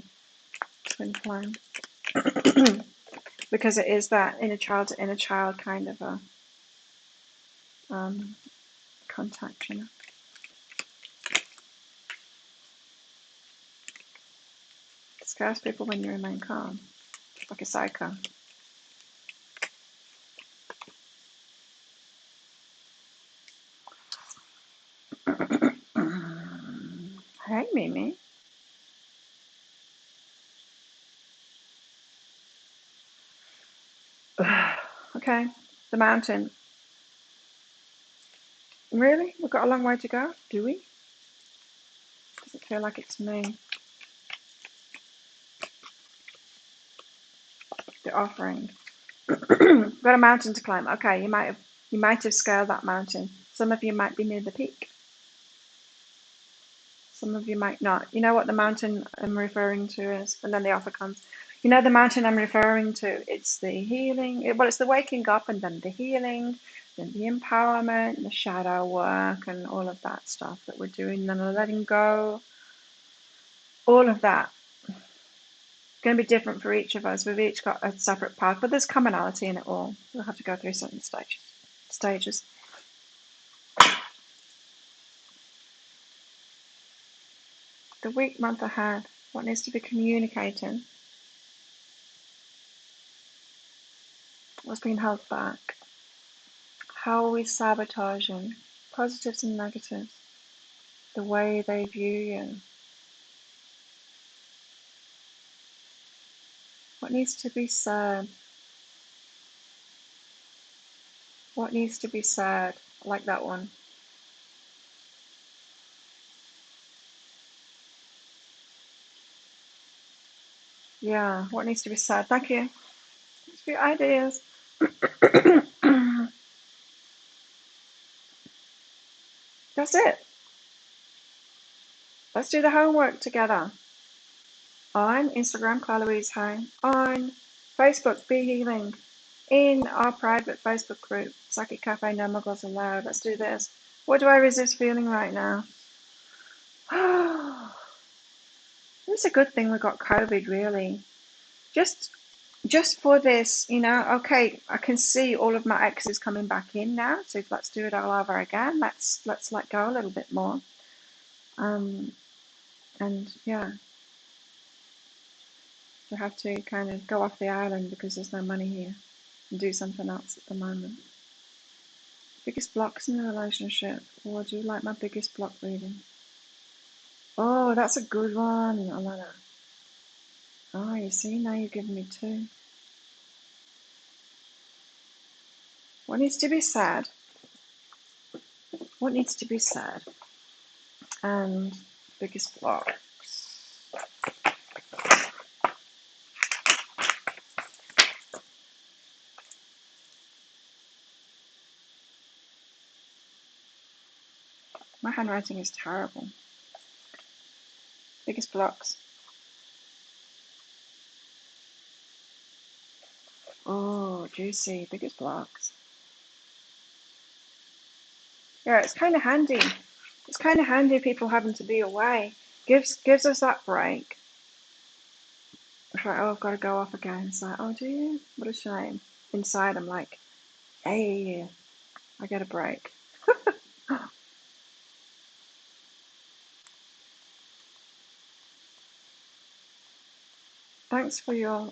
twin flame. Because it is that inner child to inner child kind of a contact, It scares people when you remain calm, like a psycho. Hey, Mimi. Okay, the mountain. Really? We've got a long way to go, do we? Doesn't feel like it to me. The offering. We've got a mountain to climb. Okay, you might have scaled that mountain. Some of you might be near the peak. Some of you might not. You know what the mountain I'm referring to is? And then the offer comes. You know the mountain I'm referring to? It's the healing. It's the waking up and then the healing, then the empowerment, the shadow work, and all of that stuff that we're doing. Then the letting go. All of that. It's going to be different for each of us. We've each got a separate path, but there's commonality in it all. We'll have to go through certain stages. The week, month ahead. What needs to be communicating? What's being held back? How are we sabotaging? Positives and negatives. The way they view you. What needs to be said? What needs to be said? I like that one. Yeah, what needs to be said? Thank you. Thanks for your ideas. That's it. Let's do the homework together. On Instagram, Claire Louise Hine. On Facebook, Be Healing. In our private Facebook group, Psychic Cafe, No Muggles Allowed. Let's do this. What do I resist feeling right now? It's a good thing we got COVID, really. Just for this, okay, I can see all of my exes coming back in now, so let's do it all over again. Let's let go a little bit more. And yeah, we have to kind of go off the island because there's no money here. and do something else at the moment. Biggest blocks in the relationship. Or do you like my biggest block reading? Oh, that's a good one, Alana. Oh, you see, now you've given me two. What needs to be said? What needs to be said? And biggest blocks. My handwriting is terrible. Biggest blocks. Oh, juicy. Biggest blocks. Yeah, it's kind of handy. It's kind of handy people having to be away. Gives us that break. It's like, oh, I've got to go off again. It's like, oh, do you? What a shame. Inside, I'm like, hey, I get a break. Thanks for your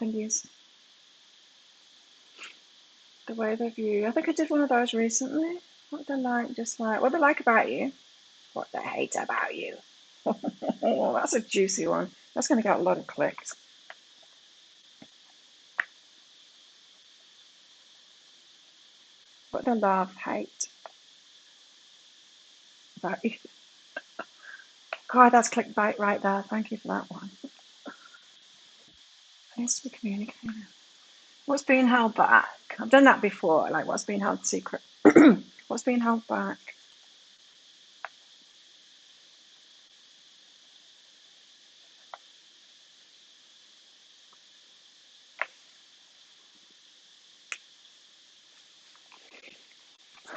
thingies. The way they view. I think I did one of those recently. What they like, dislike. What they like about you. What they hate about you. Oh, that's a juicy one. That's going to get a lot of clicks. What they love, hate about you. God, that's clickbait right there. Thank you for that one. Needs to be communicated. What's being held back? I've done that before. Like, what's being held secret? What's being held back?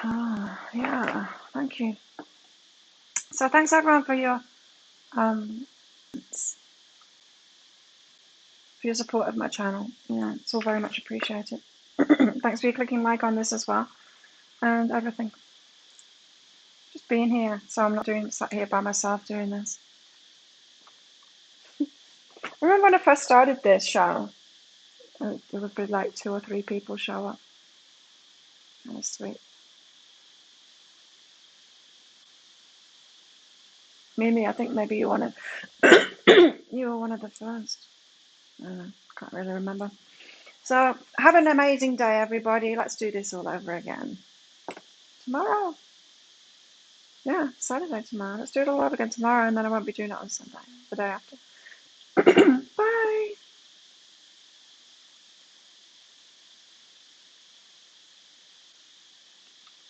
Ah, yeah. Thank you. So thanks everyone for your support of my channel. Yeah, it's all very much appreciated. Thanks for clicking like on this as well and everything. Just being here, so I'm not sat here by myself doing this. Remember when I first started this show? There would be like 2 or 3 people show up. That was sweet. Mimi, I think maybe you were one of the first. I don't know, can't really remember. So have an amazing day, everybody. Let's do this all over again tomorrow. Yeah, Saturday tomorrow. Let's do it all over again tomorrow, and then I won't be doing it on Sunday, the day after. Bye.